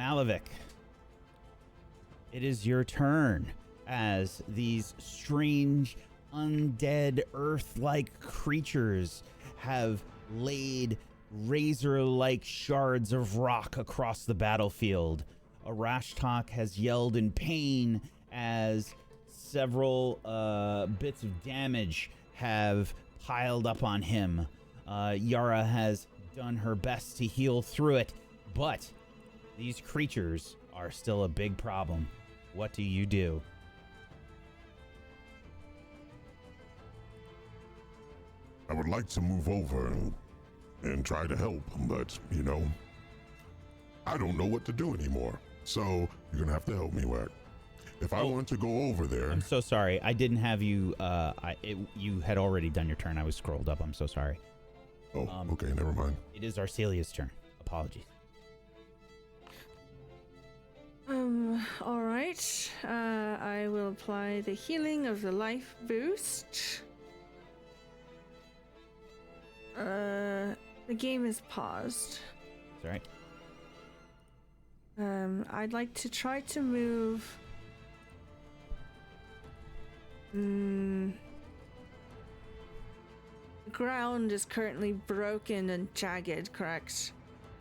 Malavik, it is your turn as these strange, undead, earth-like creatures have laid razor-like shards of rock across the battlefield. Arashtok has yelled in pain as several bits of damage have piled up on him. Yara has done her best to heal through it, but these creatures are still a big problem. What do you do? I would like to move over and try to help, but, you know, I don't know what to do anymore. So you're going to have to help me, Wack. If I want to go over there... I'm so sorry. I didn't have you... you had already done your turn. I was scrolled up. I'm so sorry. Oh, okay. Never mind. It is Arcelia's turn. Apologies. All right. I will apply the healing of the life boost. The game is paused. It's all right. I'd like to try to move. The ground is currently broken and jagged, correct?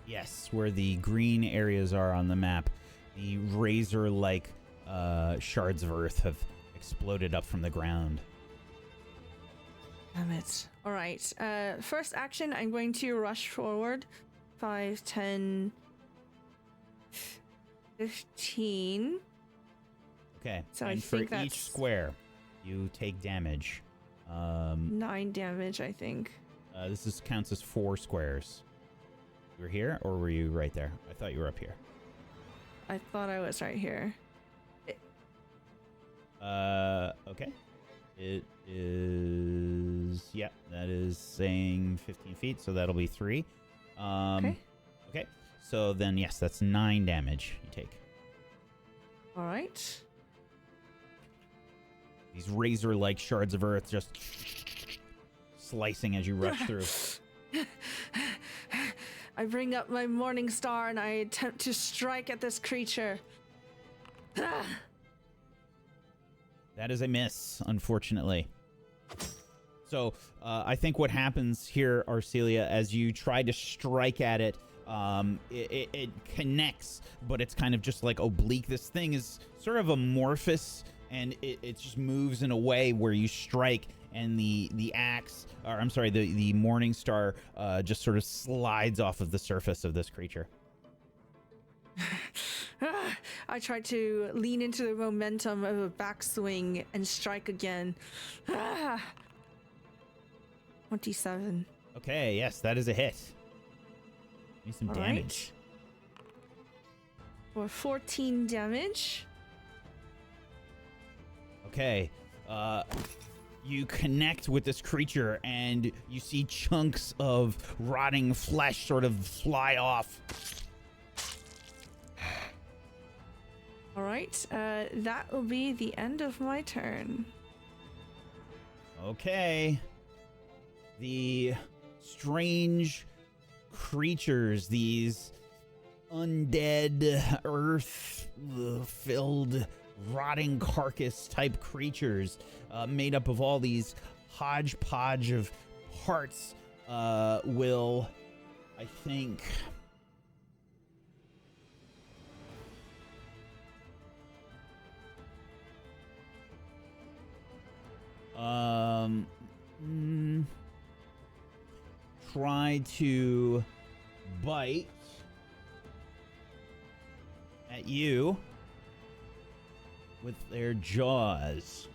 Yes, where the green areas are on the map, the razor-like shards of earth have exploded up from the ground. Damn it. All right. First action, I'm going to rush forward. 5, 10, 15. Okay. So and I for think each square, you take damage. 9 damage, I think. This counts as 4 squares. You were here, or were you right there? I thought you were up here. I thought I was right here. Okay. It is... Yeah, that is saying 15 feet, so that'll be 3. Okay. Okay. So then, yes, that's 9 damage you take. All right. These razor-like shards of earth just slicing as you rush through. I bring up my morning star and I attempt to strike at this creature. That is a miss, unfortunately. So I think what happens here, Arcelia, as you try to strike at it, it connects, but it's kind of just like oblique. This thing is sort of amorphous, and it just moves in a way where you strike, and the axe, or I'm sorry, the morning star just sort of slides off of the surface of this creature. I try to lean into the momentum of a backswing and strike again. 27. Okay, yes, that is a hit. Need some damage. Right. For 14 damage. Okay, you connect with this creature, and you see chunks of rotting flesh sort of fly off. All right, that will be the end of my turn. Okay. The strange creatures, these undead, earth-filled, rotting carcass-type creatures made up of all these hodgepodge of parts will, I think... try to bite at you with their jaws.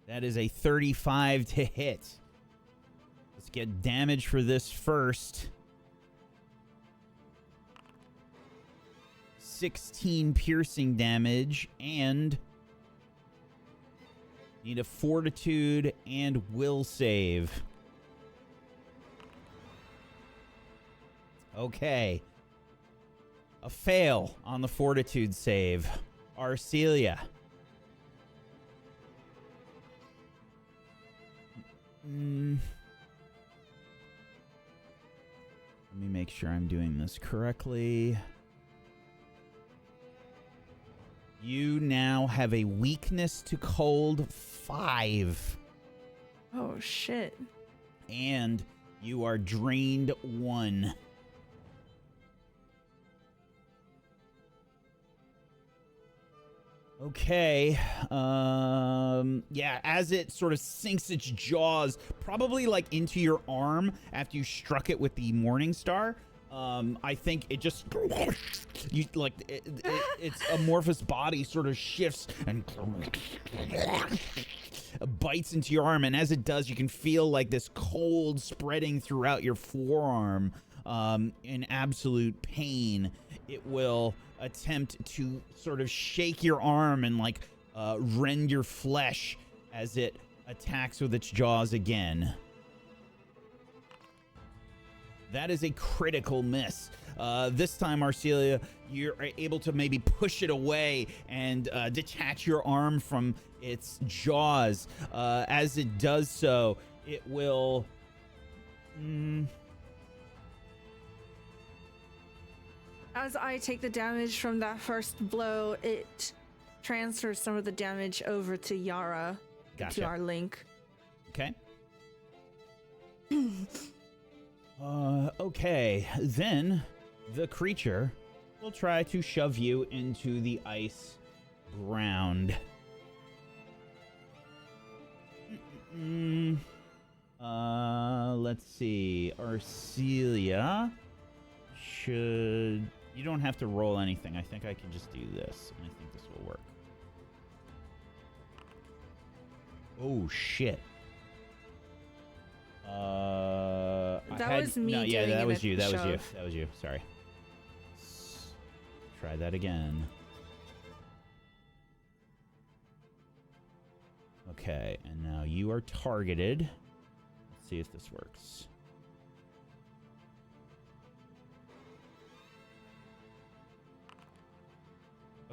That is a 35 to hit. Let's get damage for this first. 16 piercing damage, and need a fortitude and will save. Okay. A fail on the fortitude save. Arcelia. Let me make sure I'm doing this correctly. You now have a weakness to cold 5. Oh, shit. And you are drained 1. Okay. Yeah, as it sort of sinks its jaws, probably like into your arm after you struck it with the Morning Star, I think it just you like its amorphous body sort of shifts and bites into your arm, and as it does, you can feel like this cold spreading throughout your forearm. In absolute pain, it will attempt to sort of shake your arm and like rend your flesh as it attacks with its jaws again. That is a critical miss. This time, Arcelia, you're able to maybe push it away and detach your arm from its jaws. As it does so, it will... As I take the damage from that first blow, it transfers some of the damage over to Yara, Gotcha. to our link. Okay. Okay, then the creature will try to shove you into the ice ground. Let's see. Arcelia should... You don't have to roll anything. I think I can just do this, and I think this will work. Oh, shit. That was me doing that it was at you. the That was you. shove. That was you. Sorry. Try that again. Okay, and now you are targeted. Let's see if this works.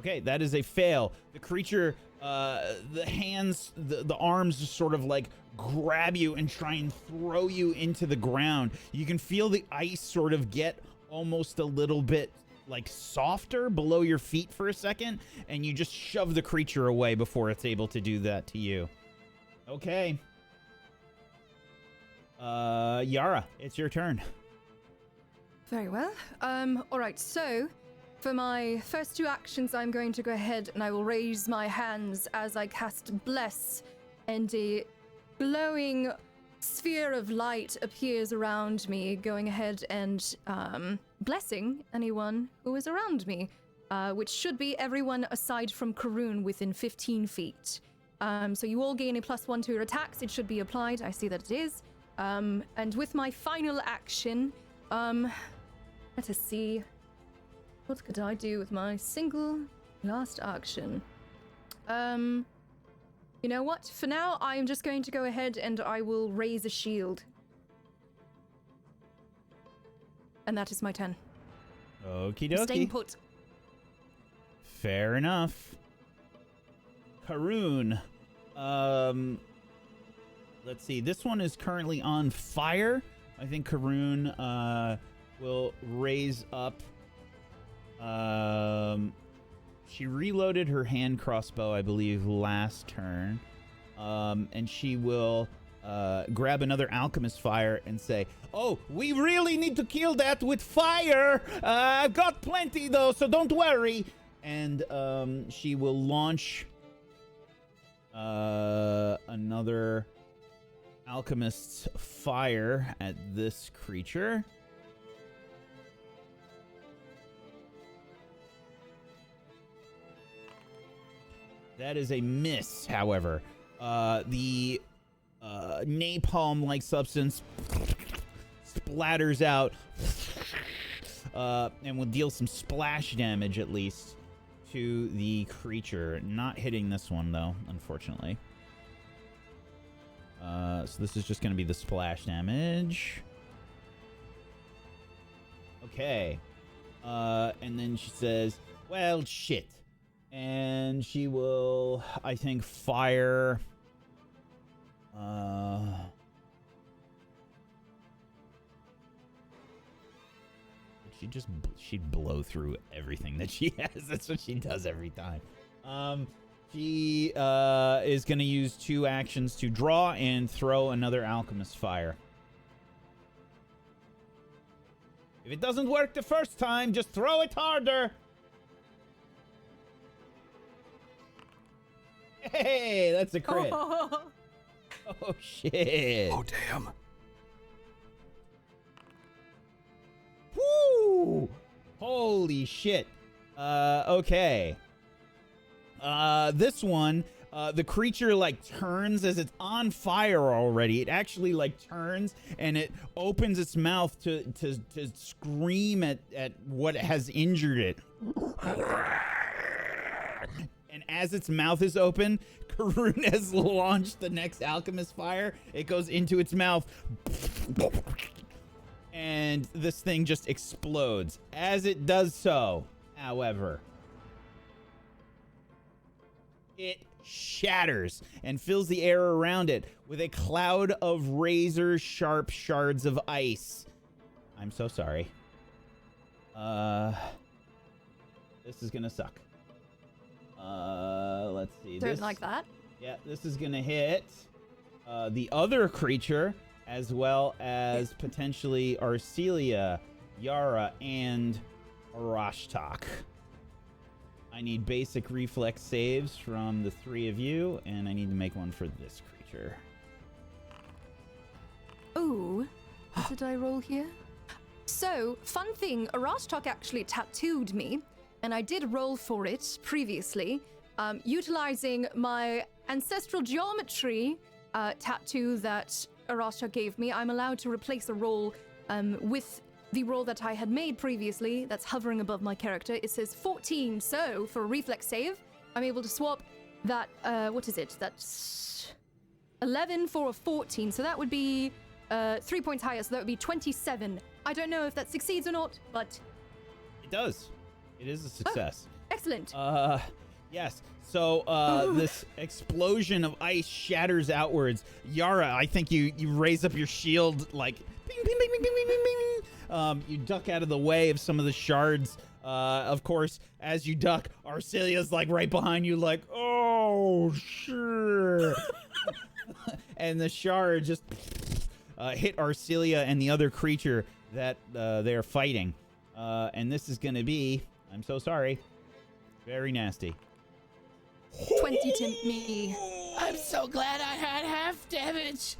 Okay, that is a fail. The creature, the hands, the arms just sort of like grab you and try and throw you into the ground. You can feel the ice sort of get almost a little bit like softer below your feet for a second, and you just shove the creature away before it's able to do that to you. Okay. Yara, it's your turn. Very well. All right, so for my first 2 actions, I'm going to go ahead and I will raise my hands as I cast Bless, and a glowing sphere of light appears around me, going ahead and blessing anyone who is around me, which should be everyone aside from Karun within 15 feet. So you all gain a +1 to your attacks. It should be applied. I see that it is. And with my final action, let us see. What could I do with my single last action? You know what? For now, I am just going to go ahead and I will raise a shield. And that is my turn. Okie dokie. Staying put. Fair enough. Karun. Let's see. This one is currently on fire. I think Karun will raise up. She reloaded her hand crossbow, I believe, last turn. And she will grab another alchemist fire and say, "Oh, we really need to kill that with fire. I've got plenty though, so don't worry." And she will launch another alchemist's fire at this creature. That is a miss, however. The napalm-like substance splatters out and will deal some splash damage, at least, to the creature. Not hitting this one, though, unfortunately. So this is just going to be the splash damage. Okay. And then she says, "Well, shit." And she will, I think, fire... she'd blow through everything that she has. That's what she does every time. She is going to use 2 actions to draw and throw another alchemist fire. If it doesn't work the first time, just throw it harder. Hey, that's a crit. Oh shit. Oh, damn. Woo! Holy shit. Okay. This one, the creature like turns as it's on fire already. It actually like turns and it opens its mouth to scream at what has injured it. And as its mouth is open, Karun has launched the next alchemist fire. It goes into its mouth. And this thing just explodes. As it does so, however, it shatters and fills the air around it with a cloud of razor-sharp shards of ice. I'm so sorry. This is gonna suck. Let's see. Don't like that. Yeah, this is gonna hit the other creature, as well as potentially Arcelia, Yara, and Arashtak. I need basic reflex saves from the 3 of you, and I need to make one for this creature. Oh, what did I roll here? So, fun thing, Arashtak actually tattooed me, and I did roll for it previously, utilizing my ancestral geometry tattoo that Arashtak gave me. I'm allowed to replace a roll with the roll that I had made previously that's hovering above my character. It says 14, so for a reflex save, I'm able to swap that, what is it? That's 11 for a 14, so that would be 3 points higher, so that would be 27. I don't know if that succeeds or not, but... It does. It is a success. Oh, excellent. Yes. So, this explosion of ice shatters outwards. Yara, I think you raise up your shield like... Bing, bing, bing, bing, bing, bing, bing. You duck out of the way of some of the shards. Of course, as you duck, Arcelia's like right behind you like, oh, sure. And the shard just hit Arcelia and the other creature that they're fighting. And this is going to be, I'm so sorry, very nasty. 20 to me. I'm so glad I had half damage.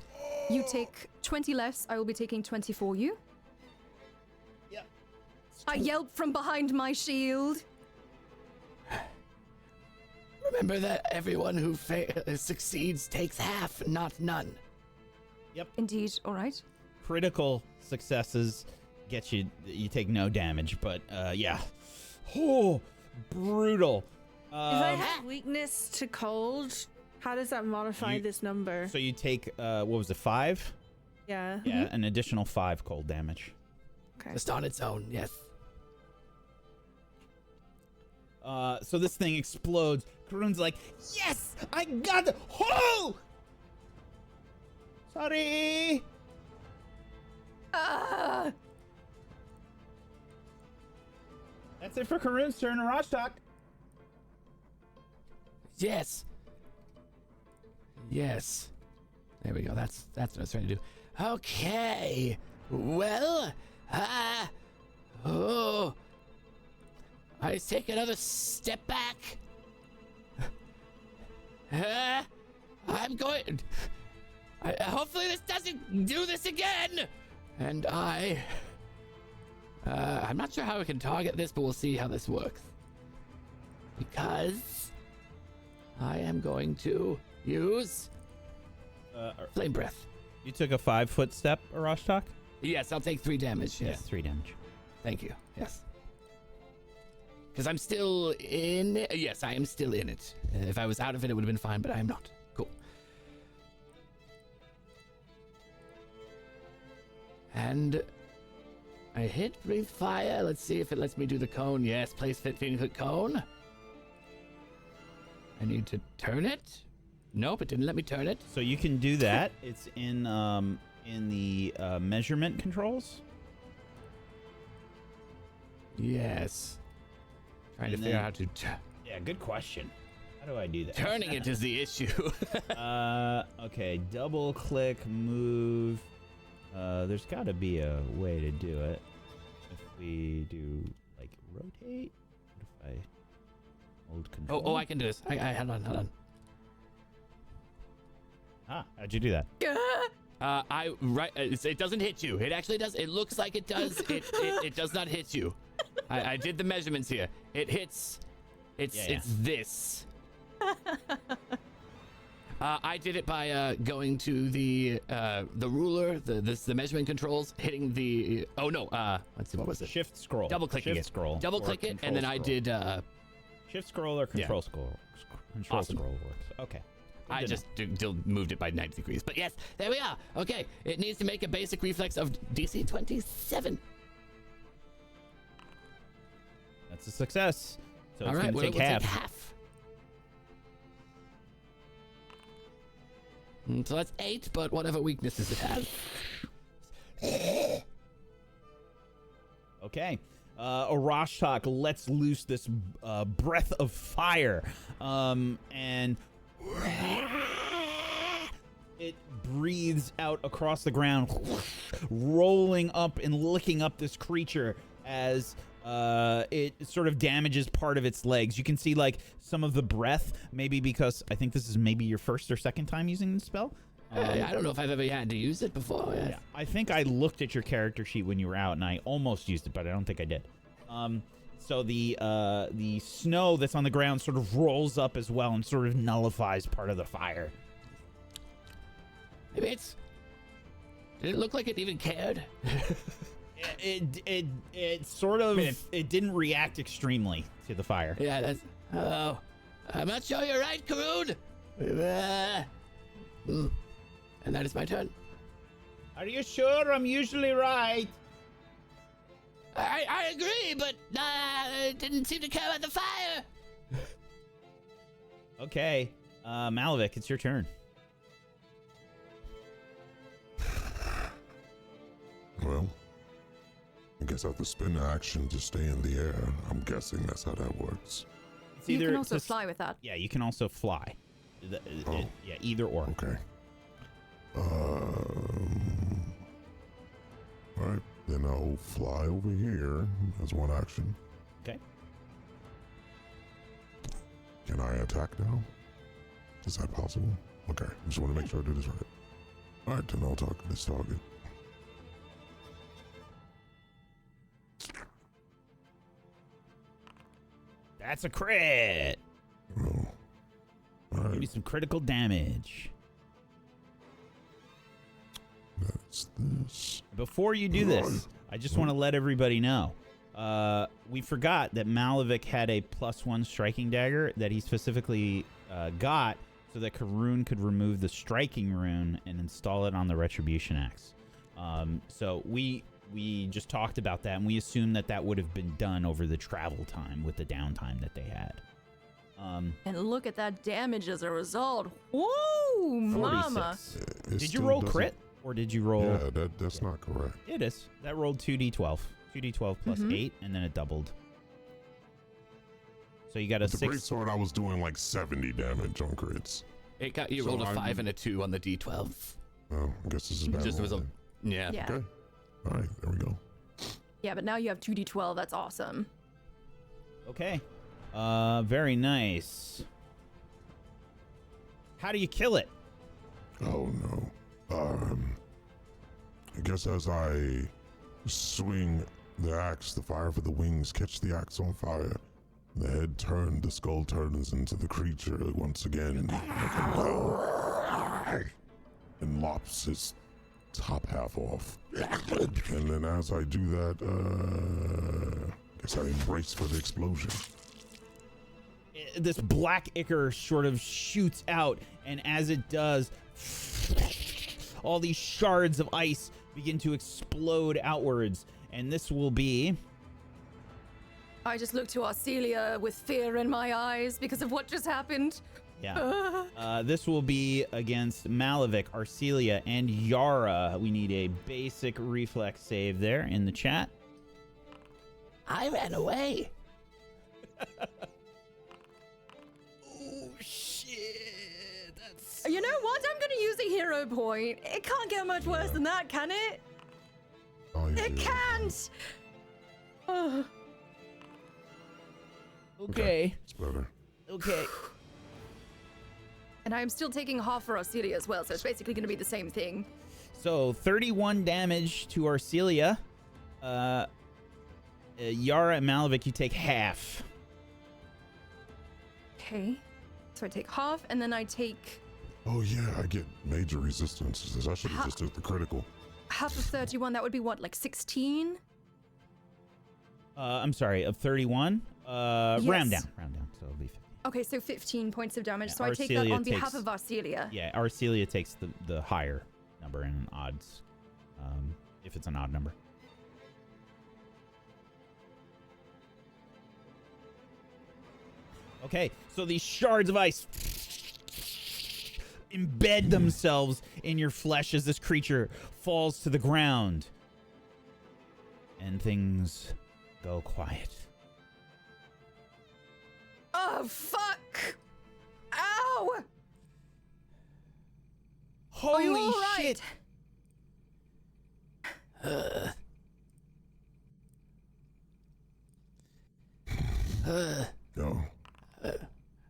You take 20 less. I will be taking 20 for you. Yep. I yelled from behind my shield. Remember that everyone who succeeds takes half, not none. Yep. Indeed. All right. Critical successes get you take no damage, but yeah. Oh, brutal. If I have weakness to cold, how does that modify this number? So you take, what was it, 5? Yeah. Yeah, an additional 5 cold damage. Okay. Just on its own, yes. So this thing explodes. Karun's like, yes, I got it. Oh! Sorry. That's it for Karun's turn. Arashtak. Yes. Yes. There we go. That's what I was trying to do. Okay. Well, I take another step back. I'm going. Hopefully this doesn't do this again. And I'm not sure how we can target this, but we'll see how this works. Because I am going to use flame breath. You took a 5-foot step, Arashtak? Yes, I'll take 3 damage. Yes, 3 damage. Thank you. Yes. Because I'm still in. Yes, I am still in it. If I was out of it, it would have been fine, but I am not. Cool. And I hit breathe fire. Let's see if it lets me do the cone. Yes, place 15-foot cone. I need to turn it. Nope, it didn't let me turn it. So you can do that. It's in the measurement controls. Yes. Trying to And figure then- out how to. Yeah, good question. How do I do that? Turning it is the issue. Okay, double click, move. There's got to be a way to do it. If we do, like, rotate. What if I hold control? Oh, I can do this. Hold on. Ah, how'd you do that? It doesn't hit you. It actually does. It looks like it does. It does not hit you. I did the measurements here. It hits. It's this. I did it by going to the ruler, the measurement controls, hitting the. Oh no. Let's see. What was it? Shift scroll. Double clicking Shift it. scroll. Double or click it, control and then I scroll. did. Shift scroll or control scroll. Control Awesome. scroll works. Okay. I just moved it by 90 degrees. But yes, there we are. Okay, it needs to make a basic reflex of DC 27. That's a success. So All it's right, going to we'll take take half. half. So that's 8, but whatever weaknesses it has. Okay. Arashtak lets loose this breath of fire. And it breathes out across the ground, rolling up and licking up this creature as it sort of damages part of its legs. You can see like some of the breath, maybe because I think this is maybe your first or second time using the spell. I don't know if I've ever had to use it before. Yeah, I think I looked at your character sheet when you were out, and I almost used it, but I don't think I did. So the snow that's on the ground sort of rolls up as well and sort of nullifies part of the fire. Maybe did it look like it even cared? It sort of it didn't react extremely to the fire. Yeah, that's. Oh, I'm not sure you're right, Karun. And that is my turn. Are you sure I'm usually right? I agree, but it didn't seem to care about the fire. Okay, Malavik, it's your turn. Well, I guess I have to spend an action to stay in the air. I'm guessing that's how that works. It's You either can also just- fly with that. Yeah, you can also fly. Yeah, either or. Okay. Alright, then I'll fly over here as one action. Okay. Can I attack now? Is that possible? Okay, just want to make sure I do this right. Alright, then I'll talk to this target. That's a crit. Oh. Give me Alright, some critical damage. that's this. Before you do this, I just want to let everybody know. We forgot that Malavik had a +1 striking dagger that he specifically got so that Karun could remove the striking rune and install it on the retribution axe. So we just talked about that, and we assumed that that would have been done over the travel time with the downtime that they had. And look at that damage as a result. Woo, mama. 46. It Did you still roll doesn't- crit, or did you roll? Yeah, that's not correct. It is. That rolled 2d12. 2d12 plus 8, and then it doubled. So you got a With the 6. greatsword, I was doing like 70 damage on crits. It got you So rolled a I'm- 5 and a 2 on the D12. Oh, I guess this is bad. Just was a rolling. yeah. Yeah. Okay. Alright, there we go. Yeah, but now you have 2d12. That's awesome. Okay. Very nice. How do you kill it? Oh no. I guess as I swing the axe, the fire for the wings catch the axe on fire. The head turned, the skull turns into the creature once again, and lops his top half off. And then as I do that, I guess I embrace for the explosion. This black ichor sort of shoots out, and as it does, all these shards of ice begin to explode outwards, and this will be... I just look to Arcelia with fear in my eyes because of what just happened. Yeah. This will be against Malavik, Arcelia, and Yara. We need a basic reflex save there in the chat. I ran away. Oh shit! That's You know what? I'm gonna use a hero point. It can't get much worse than that, can it? Oh, It can't! Oh. okay. It's better. Okay. And I'm still taking half for Arcelia as well, so it's basically gonna be the same thing. So 31 damage to Arcelia. Yara and Malavik, you take half. Okay. So I take half, and then I take Oh yeah, I get major resistances. I should have just took the critical. half of 31. That would be what, like 16? I'm sorry, of 31. Yes. Round down. So it'll be 50. Okay, so 15 points of damage. Yeah, So I take that Arcelia on behalf takes- of Arcelia. Yeah, Arcelia takes the higher number in odds, if it's an odd number. Okay, so these shards of ice embed themselves in your flesh as this creature falls to the ground. And things go quiet. Oh, fuck! Ow! Holy Are you all right? shit! No.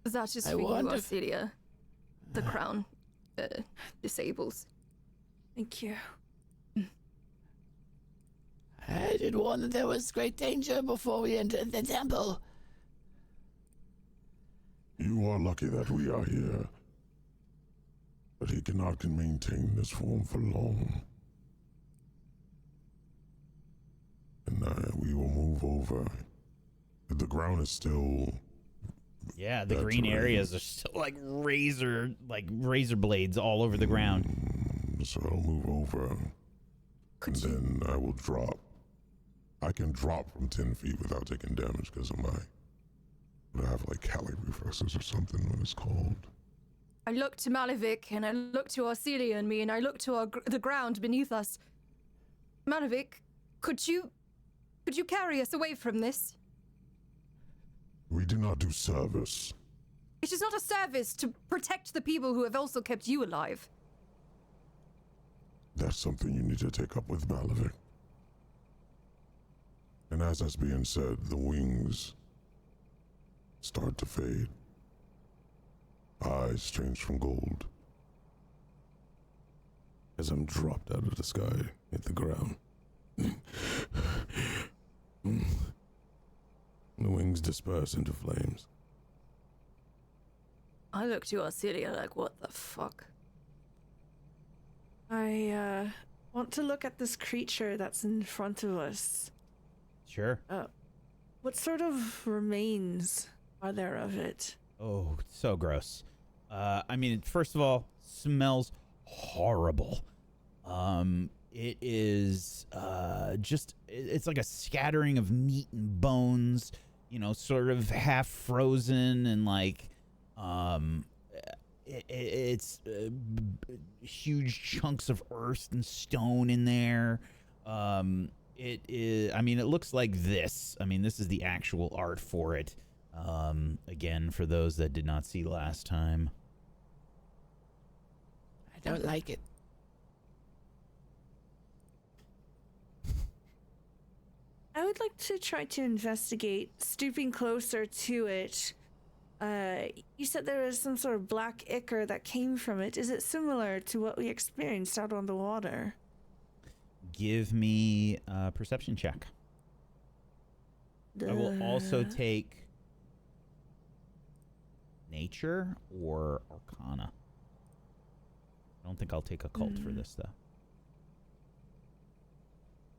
That is I for you, wonder- Arcelia. The crown disables. Thank you. I did warn that there was great danger before we entered the temple. You are lucky that we are here. But he cannot maintain this form for long. And we will move over. The ground is still... Yeah, the That's green right. areas are still like razor blades all over the ground. So I'll move over. And then I will drop. I can drop from 10 feet without taking damage because of my... I have like Cali reflexes or something, what it's called. I look to Malavik, and I look to Arcelia and me, and I look to the ground beneath us. Malavik, could you carry us away from this? We do not do service. It is not a service to protect the people who have also kept you alive. That's something you need to take up with Malavik. And as that's being said, the wings start to fade. Eyes change from gold. As I'm dropped out of the sky, hit the ground. The wings disperse into flames. I look to Arcelia like, what the fuck? I want to look at this creature that's in front of us. Sure. What sort of remains are there of it? Oh, so gross. I mean, first of all, smells horrible. It is it's like a scattering of meat and bones, you know, sort of half frozen and like, it's huge chunks of earth and stone in there. It is, I mean, it looks like this. I mean, this is the actual art for it. Again, for those that did not see last time. I don't like it. I would like to try to investigate, stooping closer to it. You said there was some sort of black ichor that came from it. Is it similar to what we experienced out on the water? Give me a perception check. I will also take nature or arcana. I don't think I'll take occult for this, though.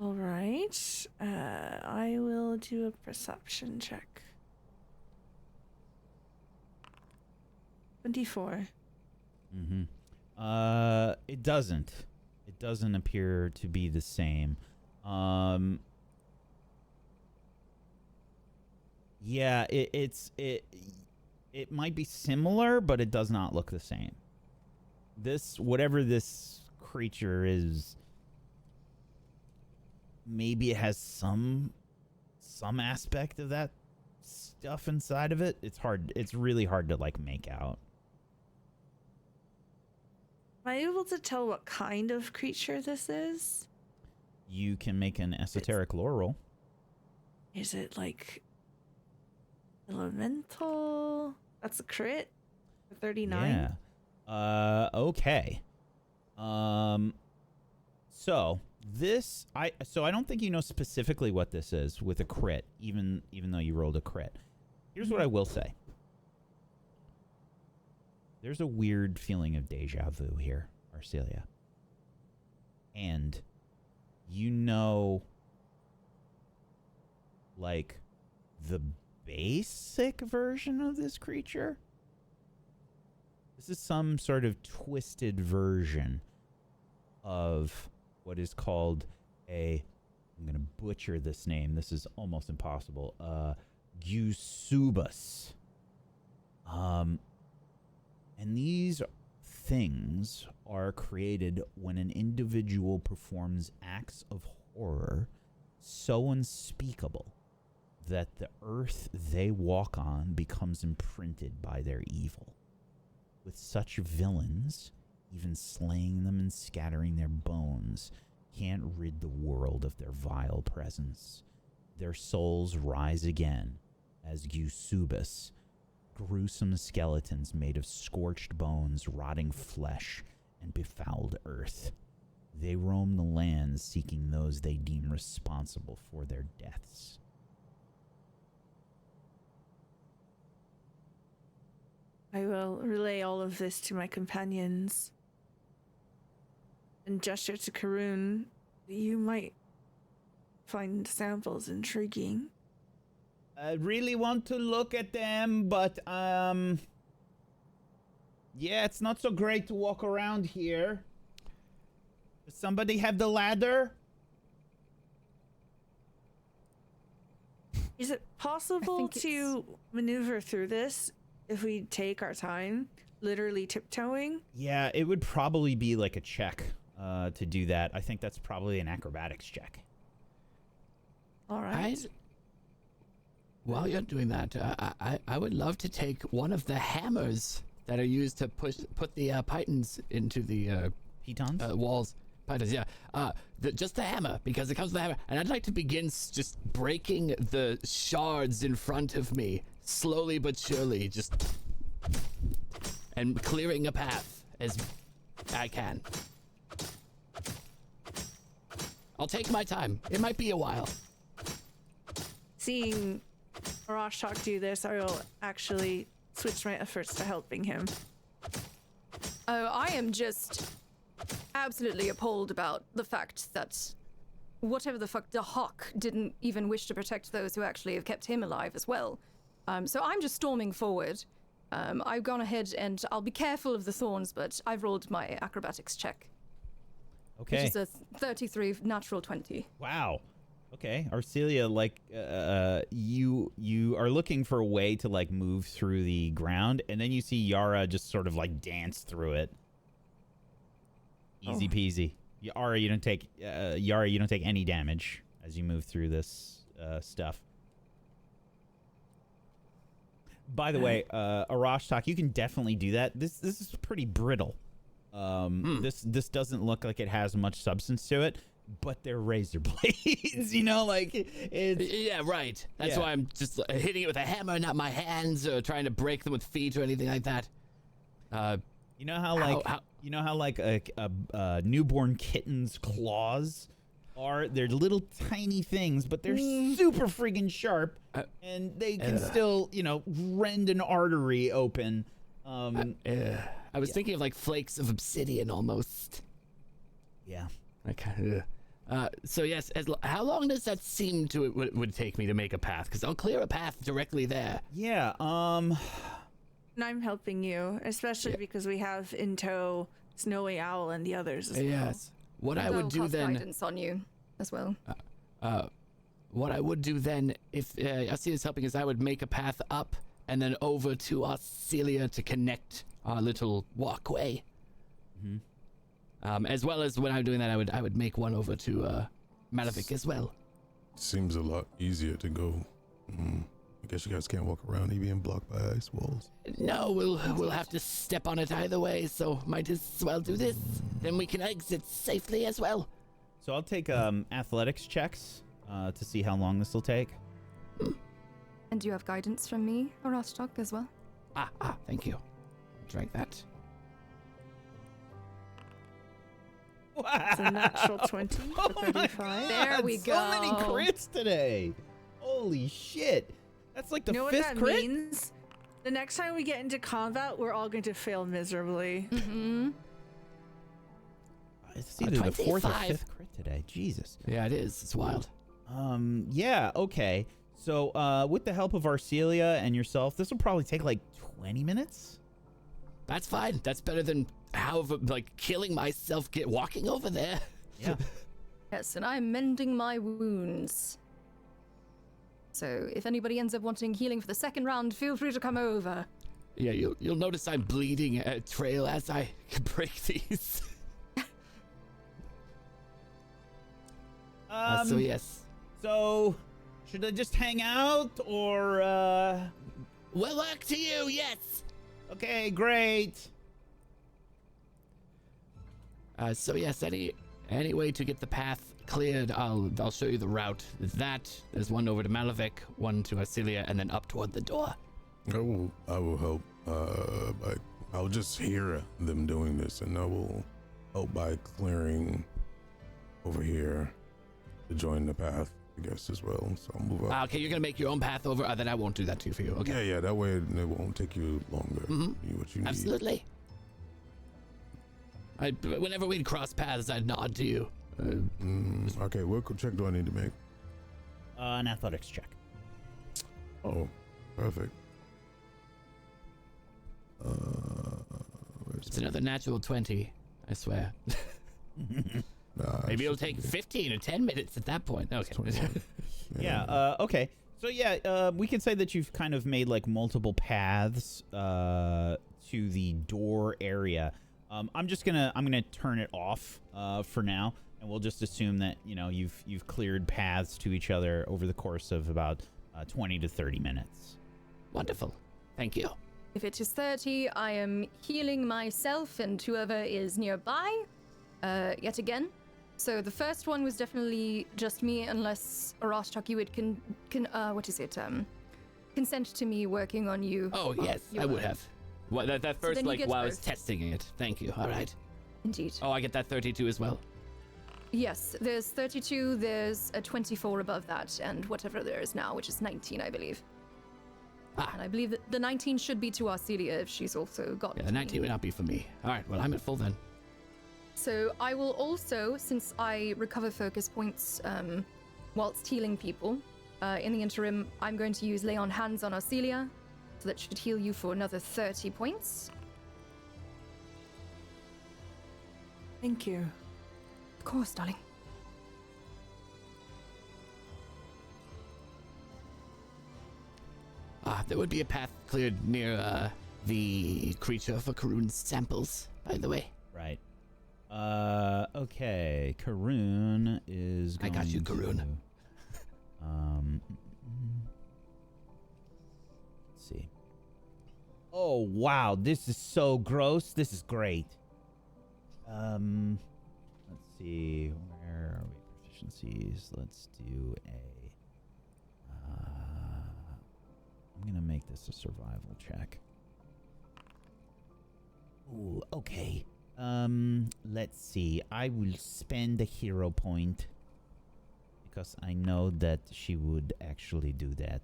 All right. I will do a perception check. 24. Mm-hmm. It doesn't. It doesn't appear to be the same. Yeah, it might be similar, but it does not look the same. Whatever this creature is, maybe it has some some aspect of that stuff inside of it. It's really hard to like make out. Am I able to tell what kind of creature this is? You can make an esoteric lore roll. Is it like elemental? That's a crit for 39. Yeah. Okay. So I don't think you know specifically what this is with a crit, even though you rolled a crit. Here's what I will say. There's a weird feeling of deja vu here, Arcelia. And you know, like, the basic version of this creature? This is some sort of twisted version of what is called I'm going to butcher this name. This is almost impossible. Gusubus. And these things are created when an individual performs acts of horror so unspeakable that the earth they walk on becomes imprinted by their evil. With such villains, even slaying them and scattering their bones can't rid the world of their vile presence. Their souls rise again as Gusubus, gruesome skeletons made of scorched bones, rotting flesh, and befouled earth. They roam the lands seeking those they deem responsible for their deaths. I will relay all of this to my companions and gesture to Karun. You might find samples intriguing. I really want to look at them, but, yeah, it's not so great to walk around here. Does somebody have the ladder? Is it possible to maneuver through this if we take our time, literally tiptoeing? Yeah, it would probably be like a check to do that. I think that's probably an acrobatics check. All right. While you're doing that, I would love to take one of the hammers that are used to put the pythons into the Pitons? walls. Pythons, yeah. Just the hammer, because it comes with the hammer. And I'd like to begin just breaking the shards in front of me, slowly but surely, and clearing a path as I can. I'll take my time. It might be a while. Seeing Arashtak do this, I will actually switch my efforts to helping him. Oh, I am just absolutely appalled about the fact that whatever the fuck the Hawk didn't even wish to protect those who actually have kept him alive as well. So I'm just storming forward. I've gone ahead and I'll be careful of the thorns, but I've rolled my acrobatics check. Okay. Which is a 33 natural 20. Wow. Okay, Arcelia, like, you are looking for a way to, like, move through the ground, and then you see Yara just sort of, like, dance through it. Easy peasy. Yara, you don't take any damage as you move through this stuff. By the way, Arashtak, you can definitely do that. This is pretty brittle. This doesn't look like it has much substance to it. But they're razor blades, you know, like it's... Yeah, right. That's why I'm just hitting it with a hammer, not my hands, or trying to break them with feet or anything like that. You know how a newborn kitten's claws are? They're little tiny things, but they're super friggin' sharp, and they can still, rend an artery open. I was thinking of like flakes of obsidian almost. Yeah. Okay. So yes, how long does that seem to it would take me to make a path? Because I'll clear a path directly there. Yeah. And I'm helping you, especially because we have in tow Snowy Owl and the others as well. Yes. What I would do then. Guidance on you as well. What I would do then, if Arcelia is helping, is I would make a path up and then over to Arcelia to connect our little walkway. Mm-hmm. As well as when I'm doing that, I would make one over to Malavik as well. seems a lot easier to go. I guess you guys can't walk around. You being blocked by ice walls. No, we'll have to step on it either way, so might as well do this. Then we can exit safely as well. So I'll take athletics checks to see how long this will take. And do you have guidance from me, Arastok, as well? Thank you. Drink that. It's a natural 20 for 35. There we go. So many crits today. Holy shit. That's like the You know what fifth that crit. means? The next time we get into combat, we're all going to fail miserably. Mm-hmm. It's either the fourth or 25. fifth crit today. Jesus. Yeah, it is. It's wild. Yeah, okay. So, with the help of Arcelia and yourself, this will probably take like 20 minutes. That's fine. That's better than killing myself walking over there. Yeah. Yes, and I'm mending my wounds. So if anybody ends up wanting healing for the second round, feel free to come over. Yeah, you'll notice I'm bleeding a trail as I break these. So yes. So, should I just hang out or Well, luck to you. Yes. Okay, great. So yes, any way to get the path cleared, I'll show you the route. There's that. There's one over to Malavik, one to Arcelia, and then up toward the door. I will help. I'll just hear them doing this, and I will help by clearing over here to join the path, I guess, as well. So I'll move up. Okay, you're gonna make your own path over. Then I won't do that too for you. Okay. Yeah. That way it won't take you longer. What you need. Absolutely. Whenever we'd cross paths, I'd nod to you. Okay, what check do I need to make? An athletics check. Oh, perfect. It's another natural 20, I swear. Maybe it'll take 15 or 10 minutes at that point. Okay. Yeah. Okay. So yeah, we can say that you've kind of made like multiple paths to the door area. I'm gonna turn it off for now, and we'll just assume that you've cleared paths to each other over the course of about 20 to 30 minutes. Wonderful. Thank you. If it is 30, I am healing myself and whoever is nearby, yet again. So the first one was definitely just me, unless Arastok, you would consent to me working on you. Oh yes, I would have. Well, that first, while I was testing it. Thank you. All right. Indeed. Oh, I get that 32 as well. Yes, there's 32, there's a 24 above that, and whatever there is now, which is 19, I believe. And I believe that the 19 should be to Arcelia if she's also got. Yeah, the 19 would not be for me. All right, well, I'm at full then. So I will also, since I recover focus points whilst healing people, in the interim, I'm going to use Lay on Hands on Arcelia. So that should heal you for another 30 points. Thank you. Of course, darling. There would be a path cleared near the creature for Karun's samples, by the way. Right. Okay. Karun is going I got you, Karun. to, let's see. Oh, wow. This is so gross. This is great. Let's see. Where are we? Proficiencies. Let's do a... I'm going to make this a survival check. Ooh, okay. Let's see. I will spend a hero point because I know that she would actually do that.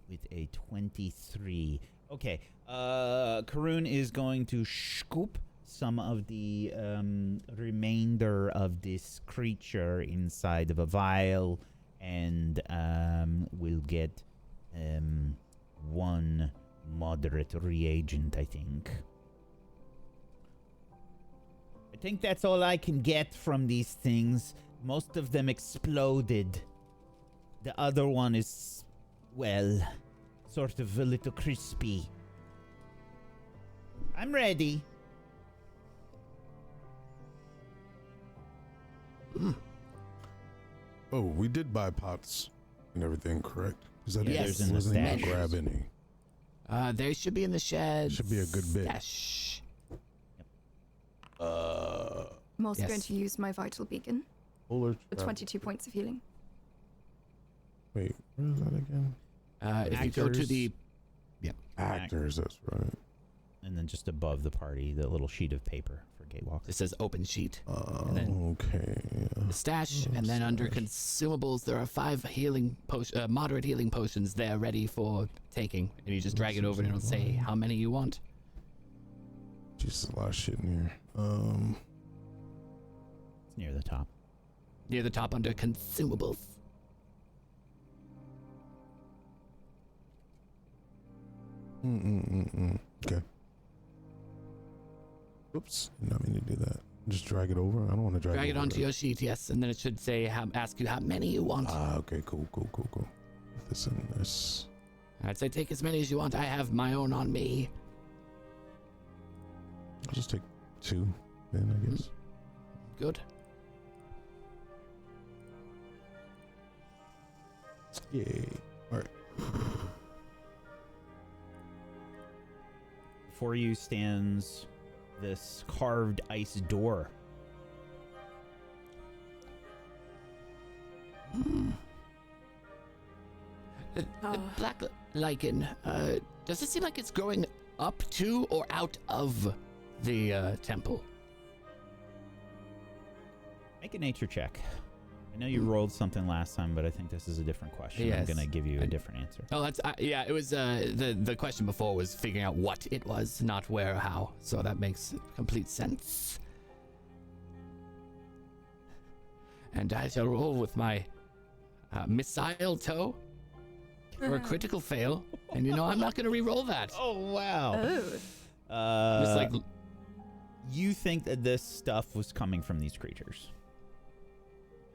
With a 23. Okay. Karun is going to scoop some of the remainder of this creature inside of a vial, and we'll get one moderate reagent, I think. I think that's all I can get from these things. Most of them exploded. The other one is, well, sort of a little crispy. I'm ready. Oh, we did buy pots and everything, correct? Is that Yes. it? Wasn't able to Stash. grab any. They should be in the shed. Should be a good bit. Stash. I'm also Yes. going to use my vital beacon Polar for 22 points of healing. Wait, where is that again? If you go to Actors. the Actors, that's right. And then just above the party, the little sheet of paper for Gatewalkers. it says open sheet. then- Okay. The stash, Oh, and then under stash. consumables, there are 5 moderate healing potions there ready for taking. And you just drag it over and it'll say how many you want. Jesus, a lot of shit in here. It's near the top. Near the top under consumables. Okay. Oops, did not mean to do that. Just drag it over. I don't want to drag Drag it over onto that. your sheet, yes, and then it should say ask you how many you want. Okay, cool. This and this. I'd say take as many as you want. I have my own on me. I'll just take 2 then, I guess. Good. Yay. Alright. Before you stands this carved ice door. The Oh. black lichen, does it seem like it's going up to or out of the temple? Make a nature check. I know you rolled something last time, but I think this is a different question. Yes. I'm going to give you a different answer. Oh, that's yeah. It was the question before was figuring out what it was, not where or how. So that makes complete sense. And I shall roll with my missile toe for a critical fail. And you know I'm not going to re-roll that. Oh, wow. Oh. Just like You think that this stuff was coming from these creatures?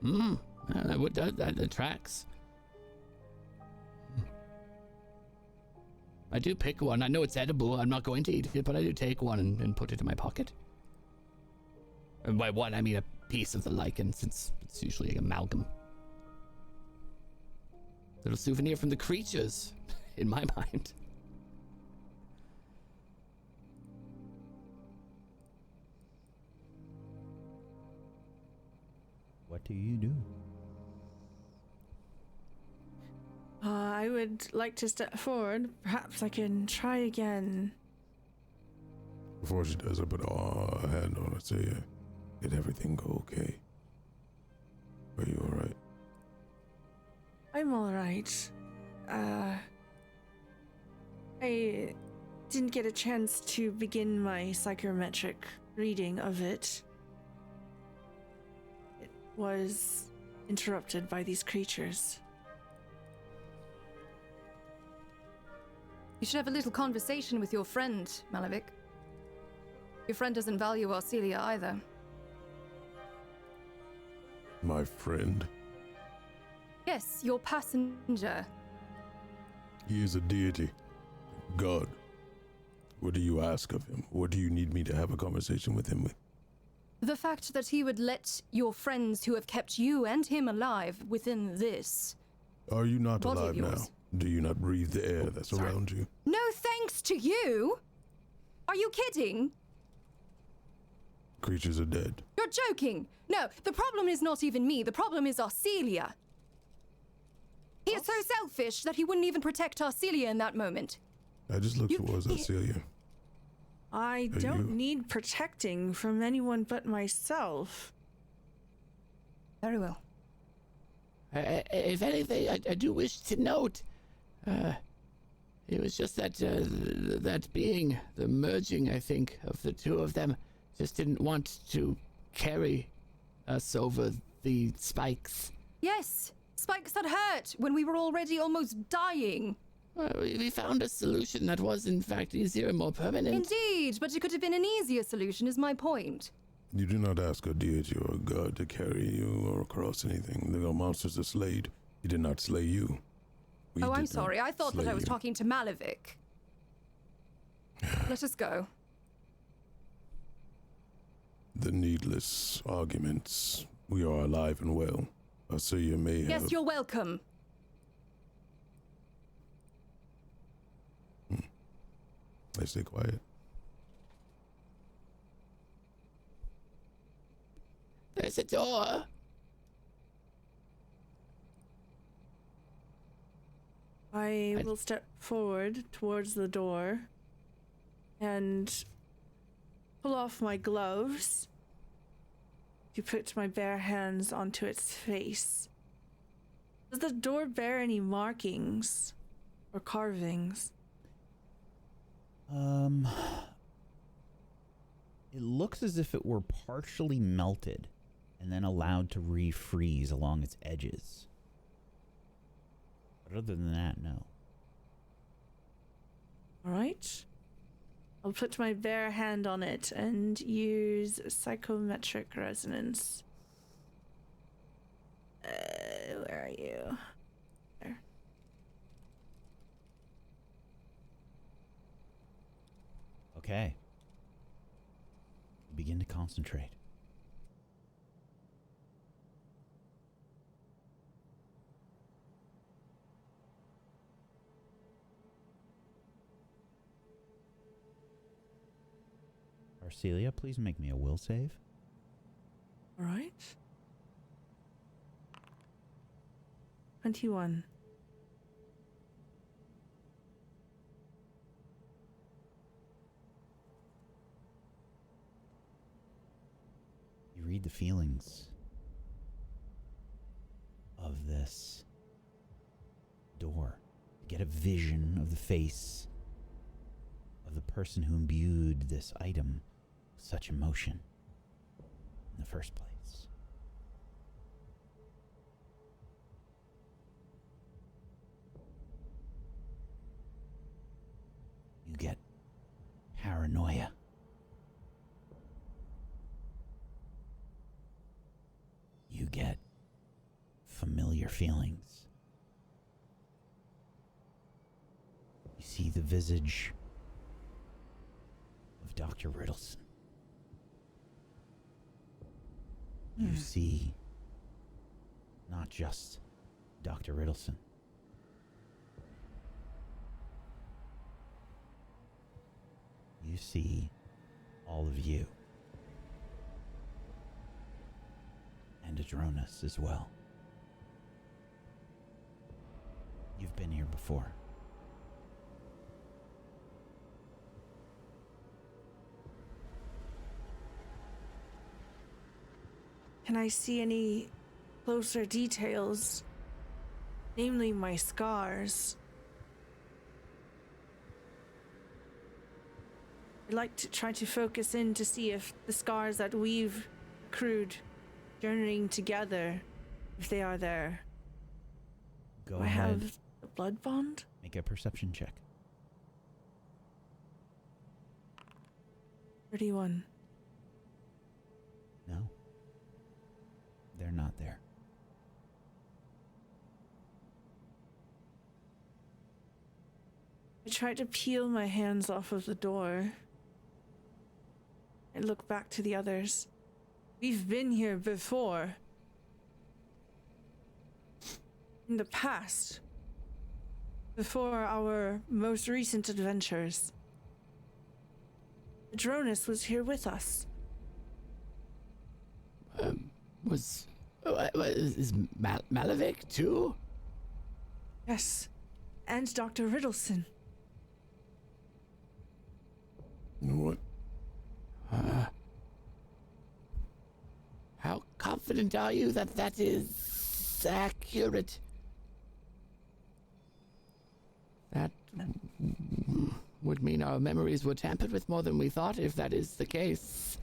that tracks. I do pick one. I know it's edible. I'm not going to eat it, but I do take one and put it in my pocket. And by one, I mean a piece of the lichen, since it's usually an amalgam. Little souvenir from the creatures, in my mind. What do you do? I would like to step forward. Perhaps I can try again. Before she does, I put a hand on her, say, did everything go okay? Are you alright? I'm alright. I didn't get a chance to begin my psychometric reading of it. It was interrupted by these creatures. You should have a little conversation with your friend, Malavik. Your friend doesn't value Arcelia either. My friend? Yes, your passenger. He is a deity. God. What do you ask of him? What do you need me to have a conversation with him with? The fact that he would let your friends who have kept you and him alive within this. Are you not Body of alive now? yours. Do you not breathe the air that's around you? No thanks to you! Are you kidding? Creatures are dead. You're joking! No, the problem is not even me, the problem is Arcelia. He is so selfish that he wouldn't even protect Arcelia in that moment. I just looked towards Arcelia. I Are don't you- need protecting from anyone but myself. Very well. If anything, I do wish to note, it was just that that being, the merging, I think, of the two of them, just didn't want to carry us over the spikes. Yes, spikes that hurt when we were already almost dying. We found a solution that was, in fact, easier and more permanent. Indeed, but it could have been an easier solution, is my point. You do not ask a deity or a god to carry you or across anything. The monsters are slayed. He did not slay you. We Oh, I'm did not sorry. I thought that slay I was you. talking to Malavik. Let us go. The needless arguments. We are alive and well. So you may have. Yes, you're welcome. I stay quiet. There's a door. I will step forward towards the door and pull off my gloves to put my bare hands onto its face. Does the door bear any markings or carvings? It looks as if it were partially melted and then allowed to refreeze along its edges. But other than that, no. Alright. I'll put my bare hand on it and use psychometric resonance. Where are you? There. Okay. Begin to concentrate. Arcelia, please make me a will save. Alright. 21. You read the feelings of this door. You get a vision of the face of the person who imbued this item with such emotion in the first place. You get paranoia. You get familiar feelings. You see the visage of Dr. Riddleson. You see not just Dr. Riddleson. You see all of you. And Adronis as well. You've been here before. Can I see any closer details? Namely, my scars. I'd like to try to focus in to see if the scars that we've accrued journeying together, if they are there. Go Do I ahead. have the blood bond? Make a perception check. 31. No. They're not there. I try to peel my hands off of the door. I look back to the others. We've been here before. In the past. Before our most recent adventures. Adronis was here with us. Is Malavik too? Yes. And Dr. Riddleson. You know what? How confident are you that that is accurate? That would mean our memories were tampered with more than we thought, if that is the case.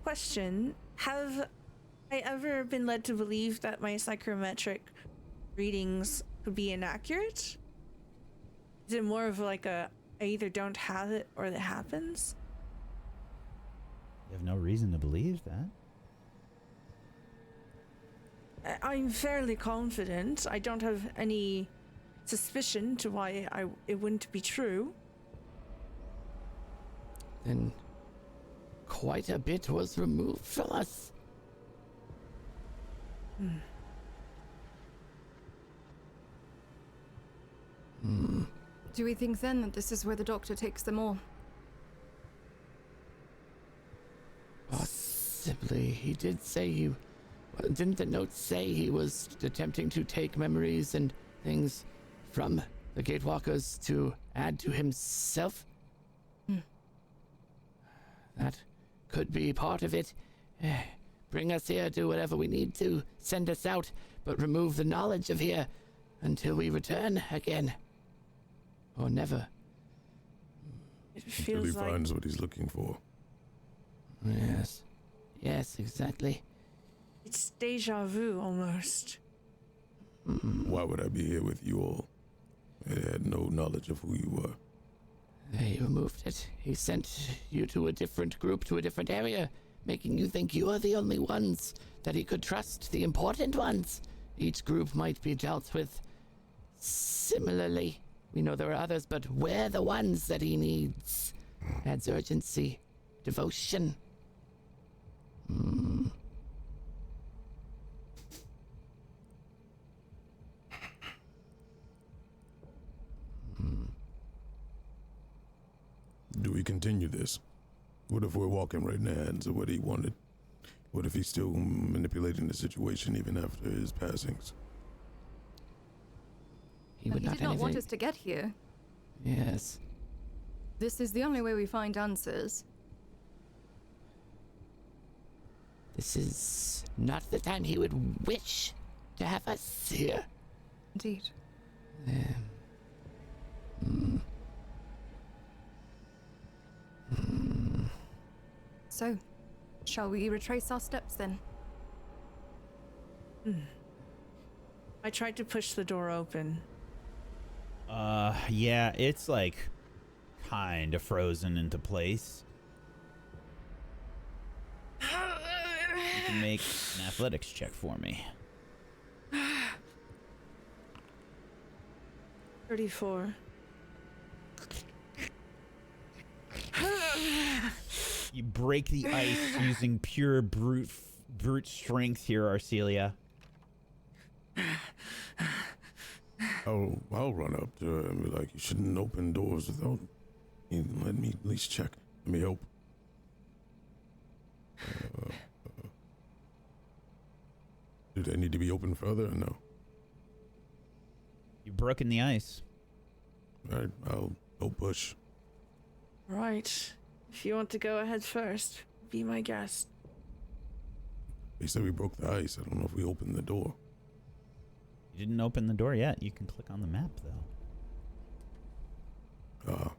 Question. Have I ever been led to believe that my psychometric readings could be inaccurate? Is it more of like a, I either don't have it or it happens? You have no reason to believe that. I'm fairly confident. I don't have any suspicion to why it wouldn't be true. Then quite a bit was removed from us. Do we think then that this is where the doctor takes them all? Possibly. He did say didn't the note say he was attempting to take memories and things from the Gatewalkers to add to himself? That could be part of it. Bring us here, do whatever we need to, send us out, but remove the knowledge of here until we return again. Or never. It Until he feels like finds what he's looking for. Yes. Yes, exactly. it's deja vu almost. Why would I be here with you all? I had no knowledge of who you were. He removed it. He sent you to a different group, to a different area, making you think you are the only ones that he could trust, the important ones. Each group might be dealt with similarly. We know there are others, but we're the ones that he needs. Adds urgency, devotion. Do we continue this? What if we're walking right in the hands of what he wanted? What if he's still manipulating the situation even after his passings? He would He not did not want anything- us to get here. Yes. This is the only way we find answers. This is not the time he would wish to have us here. Indeed. So, shall we retrace our steps then? I tried to push the door open. Yeah, it's like kind of frozen into place. You can make an athletics check for me. 34. You break the ice using pure brute strength here, Arcelia. I'll run up to her and be like, you shouldn't open doors without letting me at least check. Let me help. Do they need to be open further or no? You've broken the ice. Alright, I'll go push. Right. If you want to go ahead first, be my guest. They said we broke the ice. I don't know if we opened the door. You didn't open the door yet. You can click on the map, though.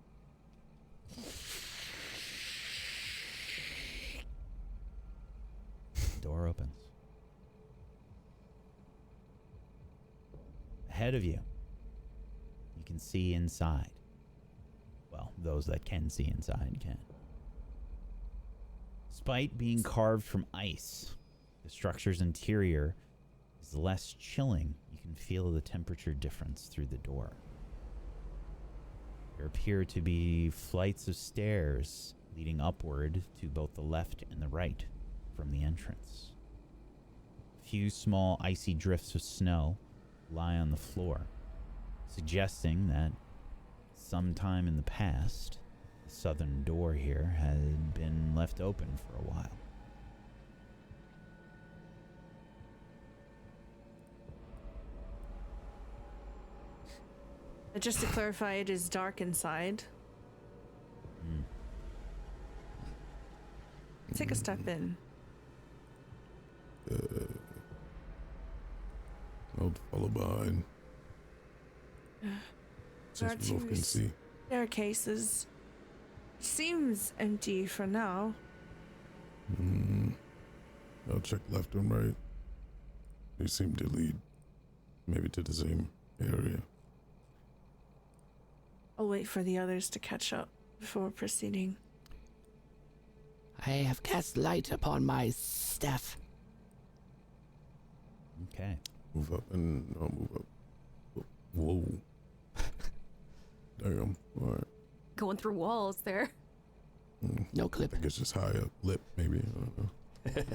Door opens. Ahead of you, you can see inside. Well, those that can see inside can. Despite being carved from ice, the structure's interior is less chilling. You can feel the temperature difference through the door. There appear to be flights of stairs leading upward to both the left and the right from the entrance. A few small icy drifts of snow lie on the floor, suggesting that sometime in the past, the southern door here had been left open for a while. Just to clarify, it is dark inside. Take a step in. I'll follow behind. There are Since we both can two see. staircases. Seems empty for now. I'll check left and right. They seem to lead maybe to the same area. I'll wait for the others to catch up before proceeding. I have cast light upon my staff. Okay. Move up and I'll move up. Whoa. Damn. Alright. Going through walls there. No clip. I guess just high up lip, maybe. I don't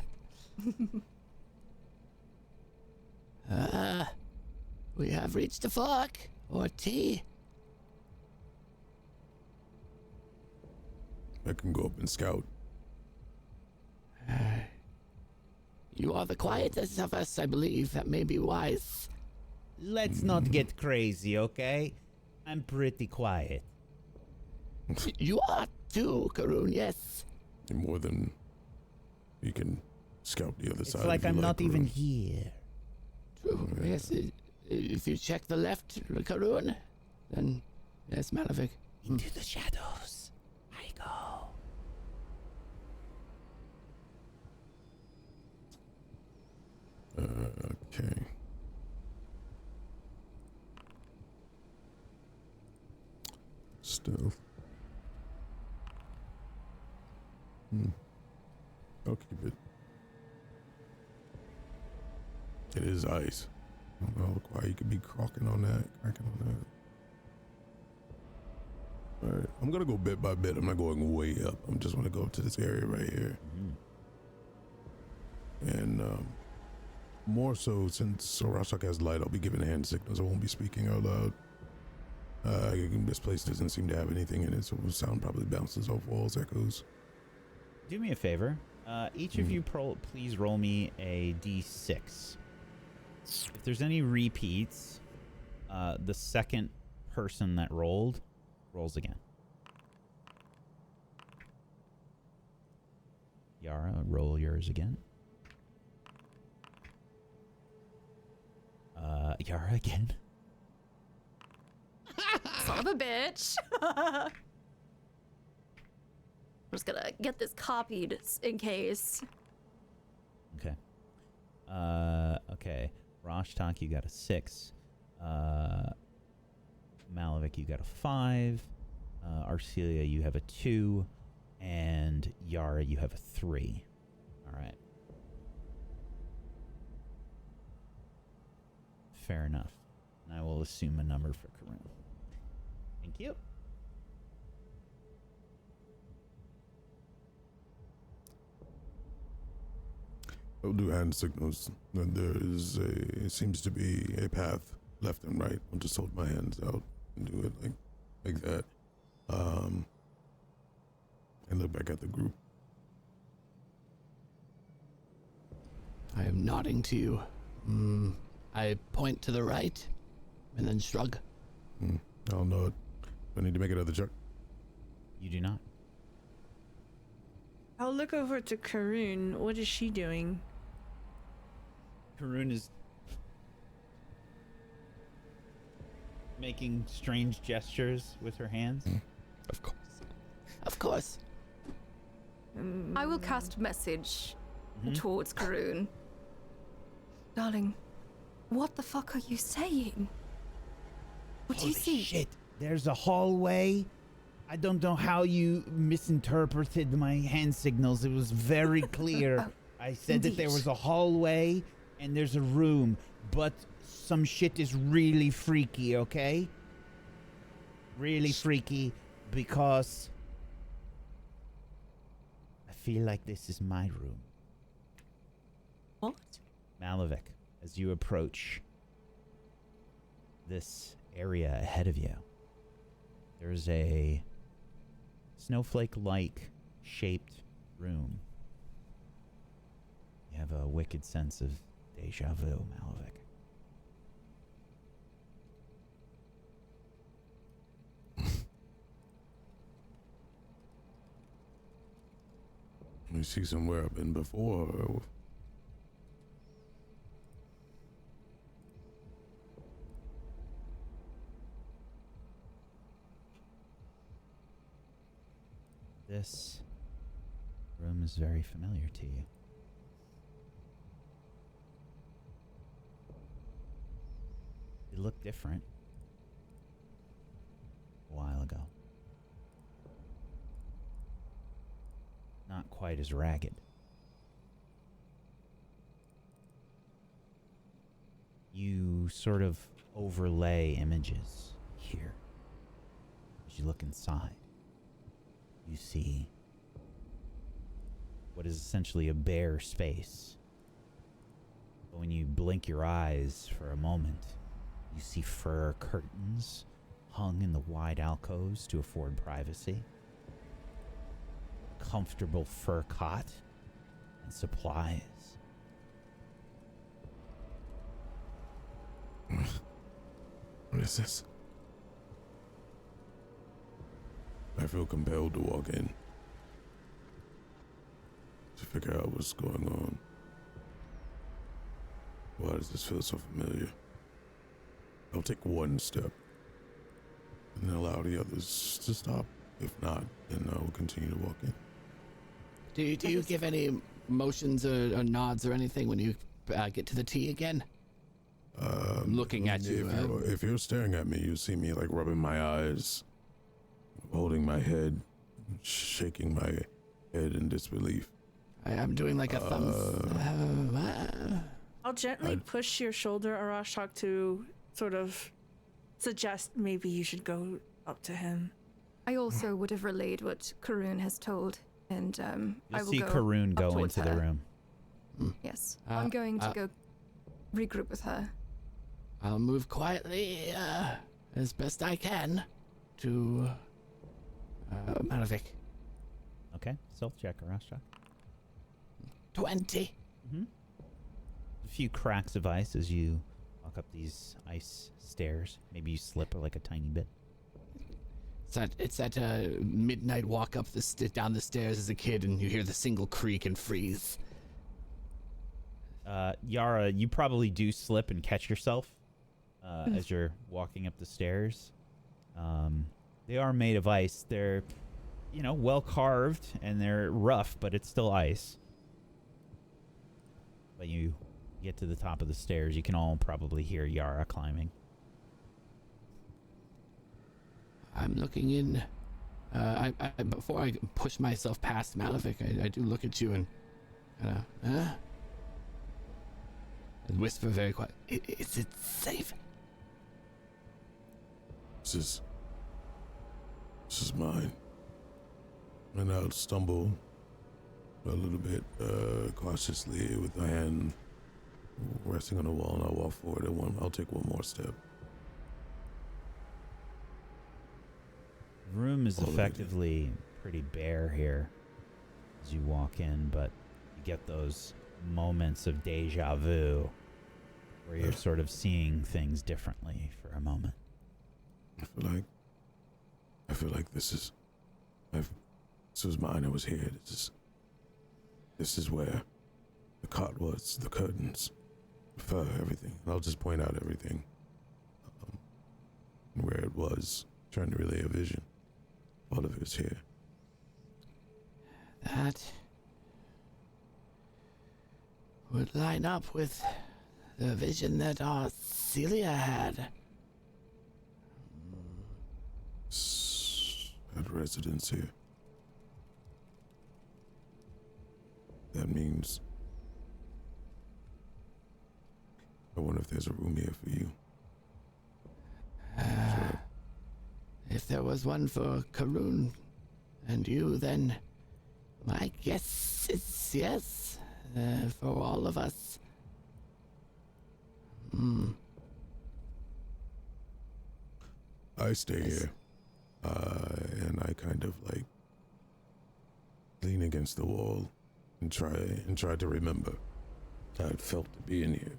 know. We have reached the fork, or T, I can go up and scout. You are the quietest of us, I believe. That may be wise. Let's not get crazy, okay? I'm pretty quiet. You are too, Karun, yes. More than you can scout the other It's side. like if you I'm not even Karun. here. True, yes. If you check the left, Karun, then yes, Malavik. Into the shadows I go. Okay. Stealth. I'll keep it. It is ice. I don't know why you could be cracking on that. Alright, I'm gonna go bit by bit. I'm not going way up. I'm just gonna go up to this area right here. And more so, since Sorashak has light, I'll be giving hand signals. I won't be speaking out loud. This place doesn't seem to have anything in it, so the sound probably bounces off walls, echoes. Do me a favor. Each of you please roll me a d6. If there's any repeats, the second person that rolls again. Yara, roll yours again. Yara again. Son of a bitch. I'm just gonna get this copied in case. Okay. Okay. Rashtak, you got a 6. Malavik, you got a 5. Arcelia, you have a 2. And Yara, you have a 3. All right. Fair enough. And I will assume a number for Karun. Thank you. I'll do hand signals. And it seems to be a path left and right. I'll just hold my hands out and do it like that. And look back at the group. I am nodding to you. I point to the right and then shrug. I'll nod. I need to make another check. You do not. I'll look over to Karun. What is she doing? Karun is making strange gestures with her hands. Of course. Of course. I will cast message towards Karun. Darling, what the fuck are you saying? What do you see? Shit, there's a hallway. I don't know how you misinterpreted my hand signals. It was very clear. I said that there indeed. was a hallway and there's a room, but some shit is really freaky, okay? Really freaky because I feel like this is my room. What? Malavik, as you approach this area ahead of you, there's a snowflake-like shaped room. You have a wicked sense of deja vu, Malavik. Let me see somewhere I've been before. This room is very familiar to you. It looked different a while ago. Not quite as ragged. You sort of overlay images here as you look inside. You see what is essentially a bare space. But when you blink your eyes for a moment, you see fur curtains hung in the wide alcoves to afford privacy. comfortable fur cot and supplies. What is this? I feel compelled to walk in to figure out what's going on. Why does this feel so familiar? I'll take one step and then allow the others to stop. If not, then I will continue to walk in. Do you give any motions or nods or anything when you get to the T again? Looking at you. If you're staring at me, you see me like rubbing my eyes, holding my head, shaking my head in disbelief. I'm doing like a thumbs. I'll gently push your shoulder, Arashok, to sort of suggest maybe you should go up to him. I also would have relayed what Karun has told, and I You'll will see go Karun up go towards into the her. room. Yes, I'm going to go regroup with her. I'll move quietly as best I can to Maravik. Okay, stealth check, Arashok. 20. A few cracks of ice as you walk up these ice stairs. Maybe you slip like a tiny bit. It's that midnight walk up down the stairs as a kid, and you hear the single creak and freeze. Yara, you probably do slip and catch yourself as you're walking up the stairs. They are made of ice. They're, well carved and they're rough, but it's still ice. But you get to the top of the stairs, you can all probably hear Yara climbing. I'm looking in. I before I push myself past Malavik, I do look at you and and whisper very quiet. Is it safe? This is mine. And I'll stumble a little bit cautiously with my hand resting on the wall, and I'll walk forward and I'll take one more step. The room is effectively pretty bare here as you walk in, but you get those moments of deja vu where you're sort of seeing things differently for a moment. I feel like this was mine. I was here. This is where the cot was, the curtains, the fur, everything. And I'll just point out everything where it was, trying to relay a vision. All of it is here. That would line up with the vision that our Celia had. At residence here. That means I wonder if there's a room here for you. Sure. If there was one for Karun and you, then my guess is yes, for all of us. I stay here, and I kind of like lean against the wall and try to remember how it felt to be in here.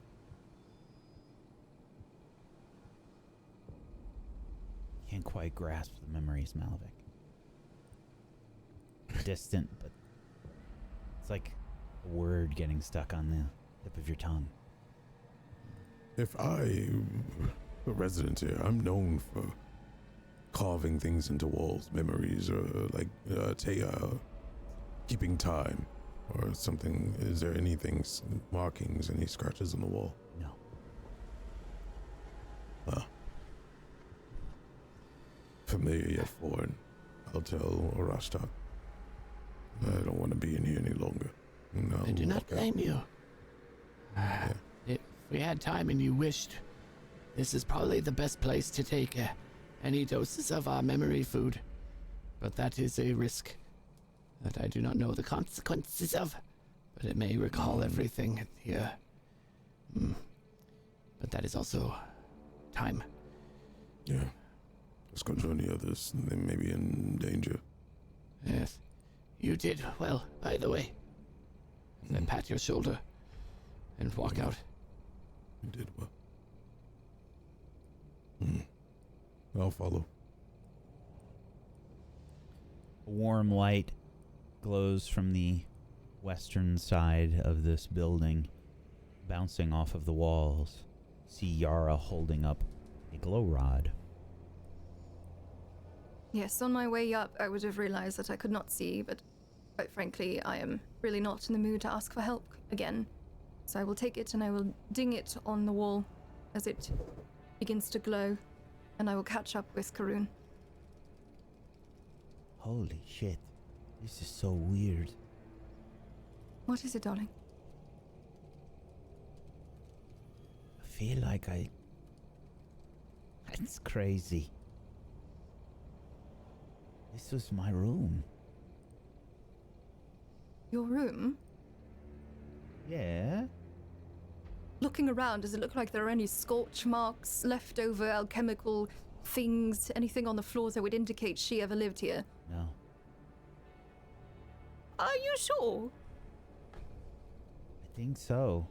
Can't quite grasp the memories, Malavik. Distant, but it's like a word getting stuck on the tip of your tongue. If I were resident here, I'm known for carving things into walls, memories, or like keeping time or something. Is there anything, markings, any scratches on the wall? No. Familiar yet foreign. I'll tell Arashtak. I don't want to be in here any longer. No, I do not blame you. If we had time and you wished, this is probably the best place to take any doses of our memory food. But that is a risk that I do not know the consequences of. But it may recall everything here. But that is also time. Yeah. Let's go join the others. They may be in danger. Yes. You did well, by the way. And then pat your shoulder and walk out. You did well. I'll follow. A warm light glows from the western side of this building, bouncing off of the walls. See Yara holding up a glow rod. Yes, on my way up, I would have realized that I could not see, but quite frankly, I am really not in the mood to ask for help again. So I will take it and I will ding it on the wall as it begins to glow, and I will catch up with Karun. Holy shit. This is so weird. What is it, darling? I feel like It's crazy. This was my room. Your room? Yeah? Looking around, does it look like there are any scorch marks, leftover alchemical things, anything on the floors that would indicate she ever lived here? No. Are you sure? I think so.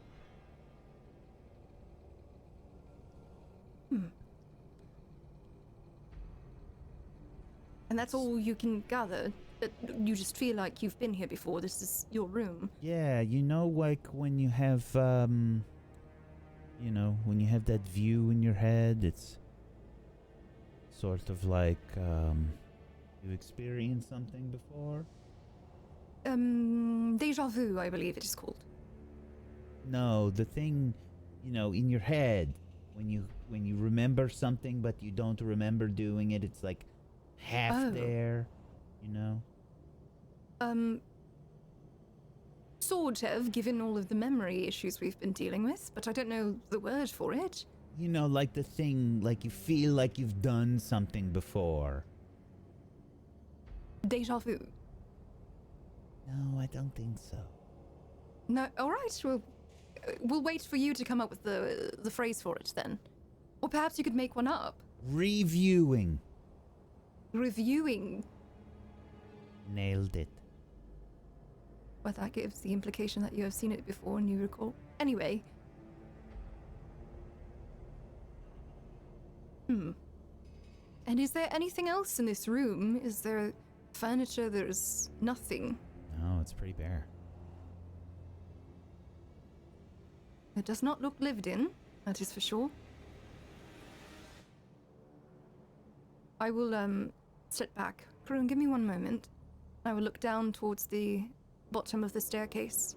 And that's all you can gather? That you just feel like you've been here before, this is your room? Yeah, you know, like when you have, when you have that view in your head, it's sort of like, you experienced something before? Deja vu, I believe it is called. No, the thing, in your head, when you remember something but you don't remember doing it, it's like half there, Sort of, given all of the memory issues we've been dealing with, but I don't know the word for it. Like the thing, like you feel like you've done something before. Deja vu. No, I don't think so. No, alright, we'll wait for you to come up with the phrase for it then. Or perhaps you could make one up. Reviewing. Reviewing. Nailed it. Well, that gives the implication that you have seen it before and you recall. Anyway. And is there anything else in this room? Is there furniture? There's nothing. No, it's pretty bare. It does not look lived in, that is for sure. I will, step back. Karun, give me one moment. I will look down towards the bottom of the staircase.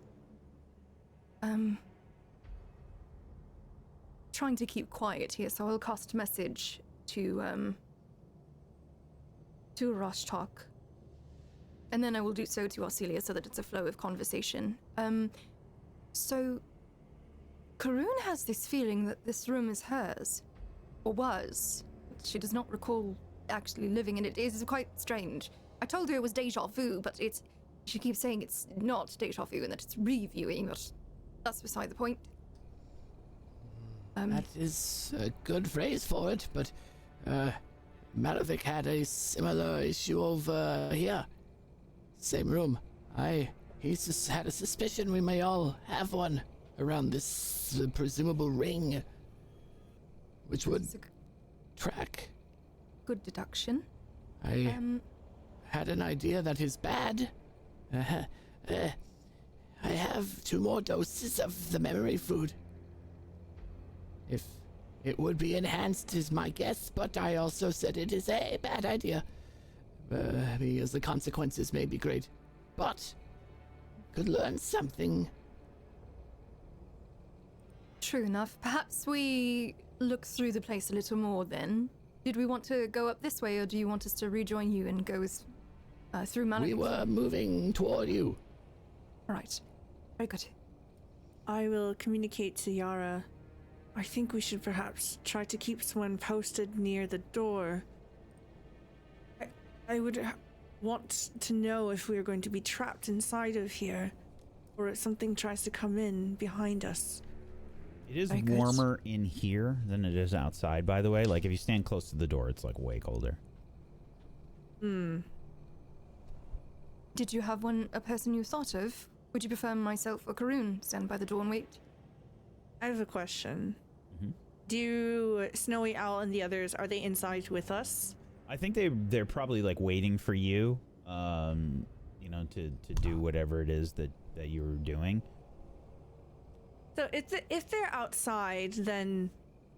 Trying to keep quiet here, so I'll cast message to Rashtok. And then I will do so to Arcelia so that it's a flow of conversation. So Karun has this feeling that this room is hers. Or was. She does not recall actually living in it. It is quite strange. I told her it was deja vu, but she keeps saying it's not deja vu and that it's reviewing, but that's beside the point. That is a good phrase for it, but Malavik had a similar issue over here. Same room. He just had a suspicion we may all have one around this presumable ring, which would track. Good deduction. I had an idea that is bad. I have 2 more doses of the memory food. If it would be enhanced is my guess, but I also said it is a bad idea. Because the consequences may be great. But could learn something. True enough. Perhaps we look through the place a little more then. Did we want to go up this way, or do you want us to rejoin you and go through Malak? We were moving toward you. All right. Very good. I will communicate to Yara. I think we should perhaps try to keep someone posted near the door. I would want to know if we are going to be trapped inside of here, or if something tries to come in behind us. It is Very good. warmer in here than it is outside, by the way. Like, if you stand close to the door, it's, like, way colder. Did you have a person you thought of? Would you prefer myself or Karun stand by the door and wait? I have a question. Mhm. Do Snowy Owl and the others, are they inside with us? I think they're probably like waiting for you, to do whatever it is that you were doing. So if they're outside, then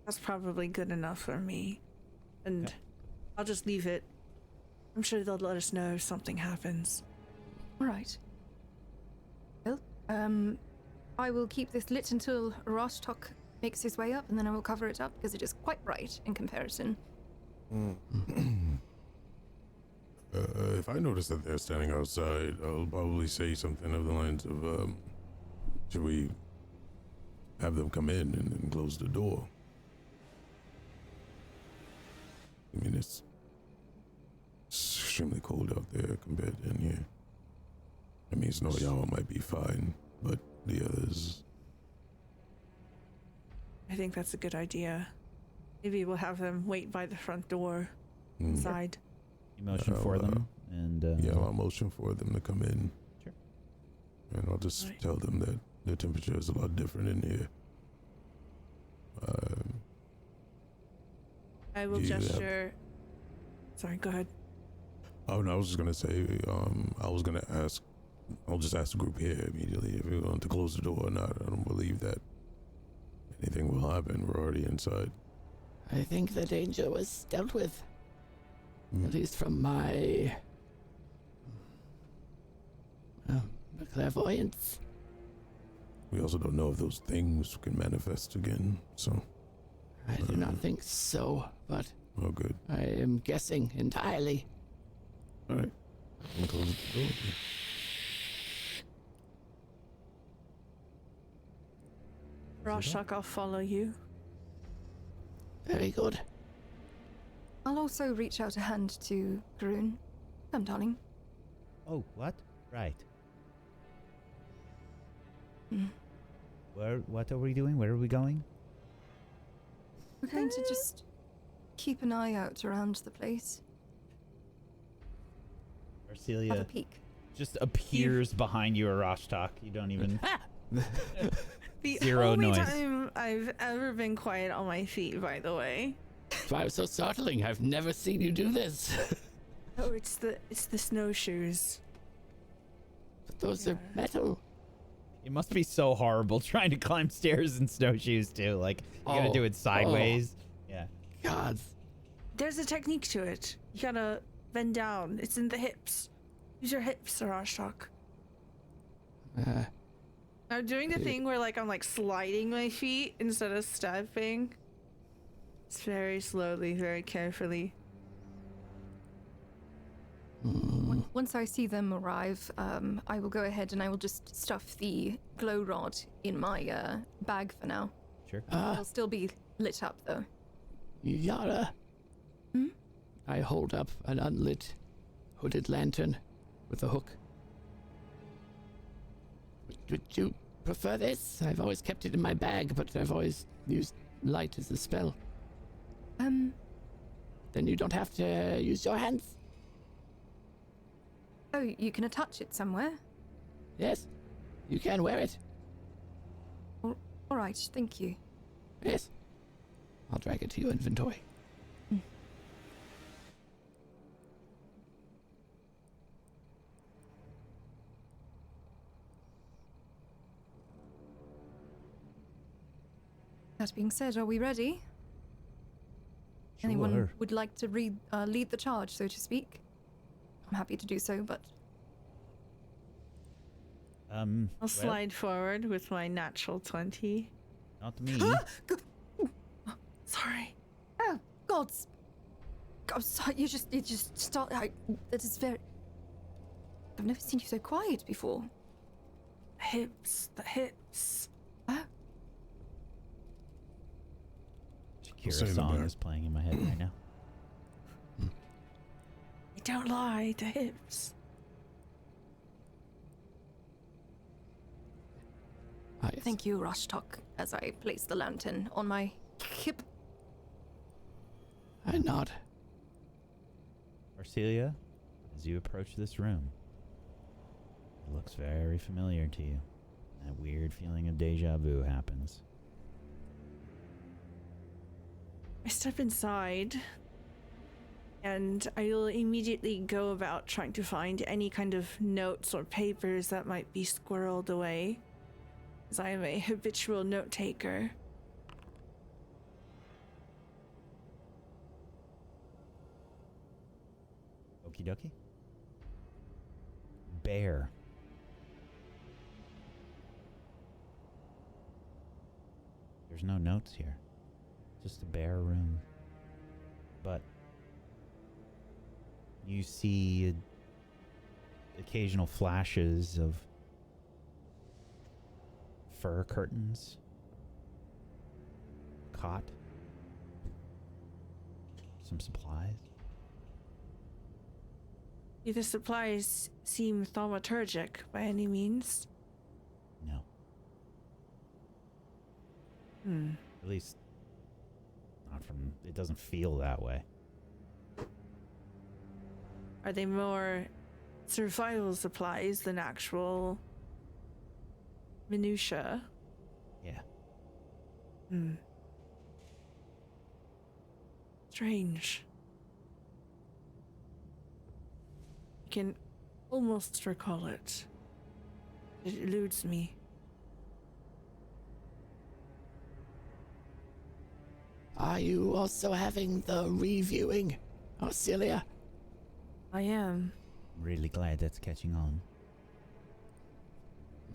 that's probably good enough for me. And Okay. I'll just leave it. I'm sure they'll let us know if something happens. All right. Well, I will keep this lit until Rashtok makes his way up, and then I will cover it up because it is quite bright in comparison. If I notice that they're standing outside, I'll probably say something of the lines of, should we have them come in and then close the door? I mean, it's extremely cold out there compared to in here. I mean, Snowy Owl might be fine, but the others... I think that's a good idea. Maybe we'll have them wait by the front door inside. You motion for them, and yeah, I'll motion for them to come in. Sure. And I'll just Right. tell them that the temperature is a lot different in here. I will Yeah. gesture. Sorry, go ahead. Oh no, I was just gonna say, I'll just ask the group here immediately if we're going to close the door or not. I don't believe that anything will happen. We're already inside. I think the danger was dealt with. At least from my clairvoyance. We also don't know if those things can manifest again, so... I do not think so, but Oh, good. I am guessing entirely. Alright. I'm gonna close the door. Rashok, I'll follow you. Very good. I'll also reach out a hand to Karun. Come, darling. oh, what? Right. Hmm. What are we doing? Where are we going? We're going to just keep an eye out around the place. Have a Arcelia peek. just appears behind you, Arashtak. You don't even. The Zero only noise. time I've ever been quiet on my feet, by the way. That's why it was so startling. I've never seen you do this. Oh, it's the snowshoes. But those are metal. It must be so horrible trying to climb stairs in snowshoes too. Like you gotta Oh. do it sideways. Yeah. God. There's a technique to it. You gotta bend down. It's in the hips. Use your hips, Rashok. I'm doing the thing where I'm sliding my feet instead of stepping. It's very slowly, very carefully. Once I see them arrive, I will go ahead and I will just stuff the glow rod in my bag for now. Sure. It'll still be lit up though. Yara. Hmm? I hold up an unlit, hooded lantern with a hook. Would you prefer this? I've always kept it in my bag, but I've always used light as a spell. Then you don't have to use your hands. Oh, you can attach it somewhere. Yes, you can wear it. All right, thank you. Yes. I'll drag it to your inventory. That being said, are we ready? Sure. Anyone would like to lead the charge, so to speak? I'm happy to do so, but I'll slide forward with my natural 20. Not me. Sorry. oh gods, I'm sorry. You just start. That is very. I've never seen you so quiet before. The hips. Oh, Shakira's Say the song back. is playing in my head right now. Don't lie, the hips. Yes. thank you, Rashtok. As I place the lantern on my hip. I nod. Arcelia, as you approach this room, looks very familiar to you. That weird feeling of deja vu happens. I step inside, and I'll immediately go about trying to find any kind of notes or papers that might be squirreled away, as I am a habitual note taker. Okie dokie. Bear. There's no notes here. Just a bare room. But you see occasional flashes of fur curtains, cot, some supplies. Do the supplies seem thaumaturgic by any means? No. Hmm. At least, not from. It doesn't feel that way. Are they more survival supplies than actual minutia? Yeah. Hmm. Strange. I can almost recall it. It eludes me. Are you also having the reviewing, Auxilia? I am. Really glad that's catching on.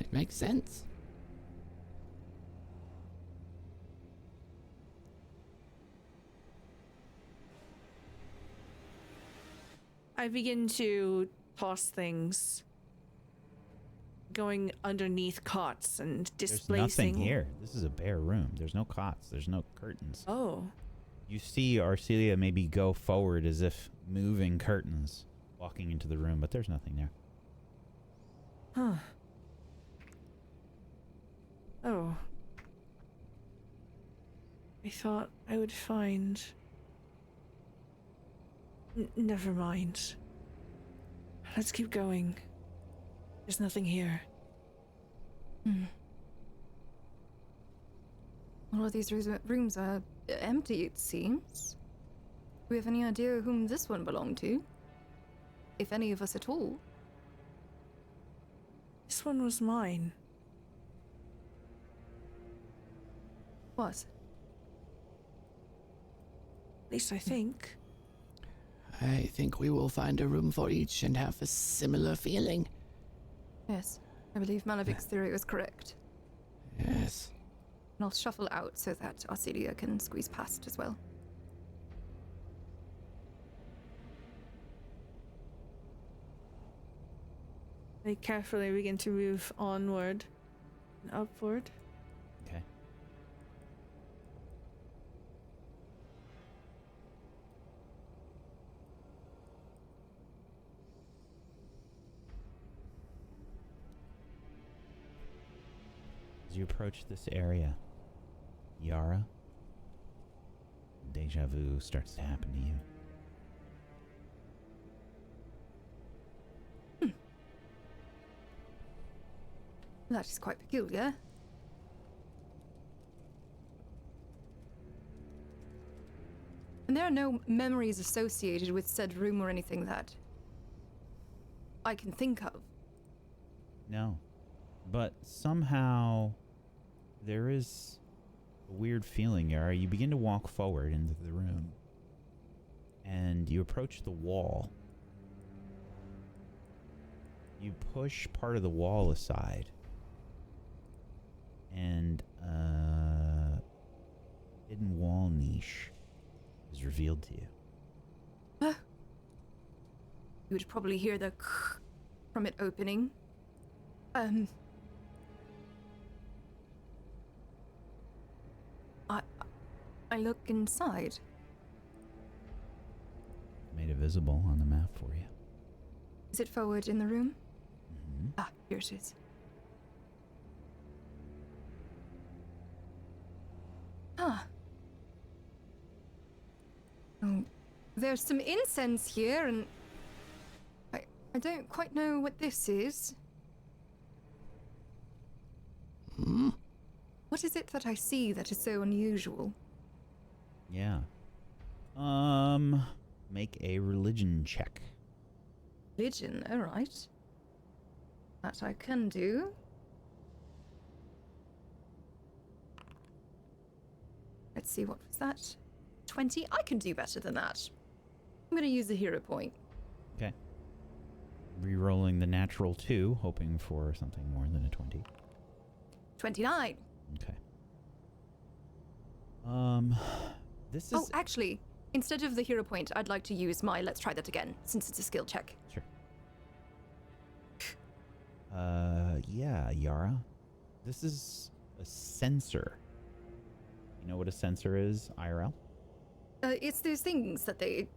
It makes sense. I begin to toss things, going underneath cots and There's displacing. nothing here. This is a bare room. There's no cots. There's no curtains. Oh, You see Arcelia maybe go forward as if moving curtains, walking into the room, but there's nothing there. huh. Oh. I thought I would find. Never mind. Let's keep going. There's nothing here. All of these rooms are empty, it seems. Do we have any idea whom this one belonged to? If any of us at all? This one was mine. What? At least I think. I think we will find a room for each and have a similar feeling. Yes, I believe Malavic's theory was correct. Yes. And I'll shuffle out so that Arcelia can squeeze past as well. I carefully begin to move onward and upward. Okay. As you approach this area, Yara, deja vu starts to happen to you. That is quite peculiar. And there are no memories associated with said room or anything that I can think of. No. But somehow there is a weird feeling, Yara. You begin to walk forward into the room. And you approach the wall. You push part of the wall aside. And a hidden wall niche is revealed to you. You would probably hear the from it opening. I look inside. Made it visible on the map for you. Is it forward in the room? Mm-hmm. Ah, here it is. Ah. Oh, there's some incense here, and I don't quite know what this is. Hmm? What is it that I see that is so unusual? Yeah. Make a religion check. Religion, alright. That I can do. Let's see, what was that? 20? I can do better than that. I'm gonna use a hero point. Okay. Rerolling the natural 2, hoping for something more than a 20. 29. Okay. This is... Oh, actually, instead of the hero point, I'd like to use my let's try that again, since it's a skill check. Sure. Yeah, Yara. This is a sensor. You know what a sensor is, IRL? It's those things that they...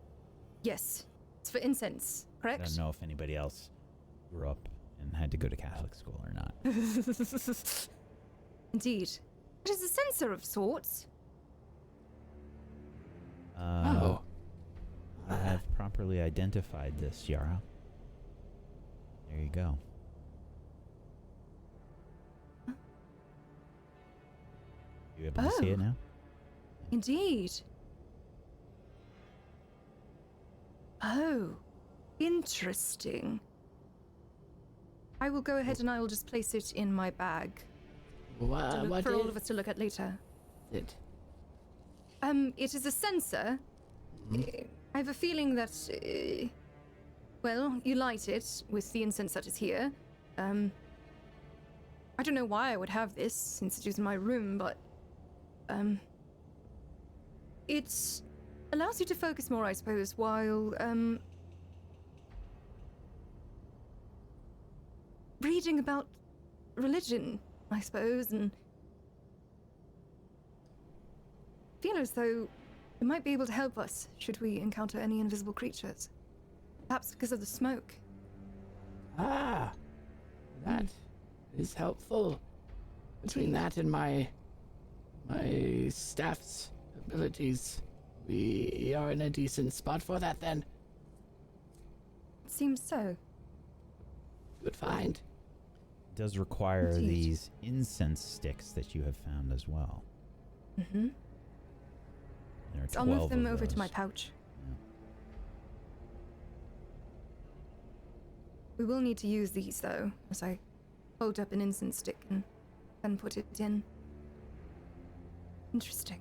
Yes. It's for incense, I correct? don't know if anybody else grew up and had to go to Catholic school or not. Indeed. It is a sensor of sorts. Oh. I have properly identified this, Yara. There you go. You able to see it now? Indeed. Oh, interesting. I will go ahead and I will just place it in my bag What for all is of us to look at later. it? It is a sensor. I have a feeling that, well, you light it with the incense that is here. I don't know why I would have this since it is in my room, but, it allows you to focus more, I suppose, while, reading about religion, I suppose, and feel as though it might be able to help us should we encounter any invisible creatures. Perhaps because of the smoke. Ah, that is helpful. Between that and my staff's abilities, we are in a decent spot for that then. It seems so. Good find. It does require Indeed. these incense sticks that you have found as well. Mm-hmm. There are So I'll 12 move them of over to my those. pouch. Yeah. We will need to use these, though, as I hold up an incense stick and then put it in. Interesting.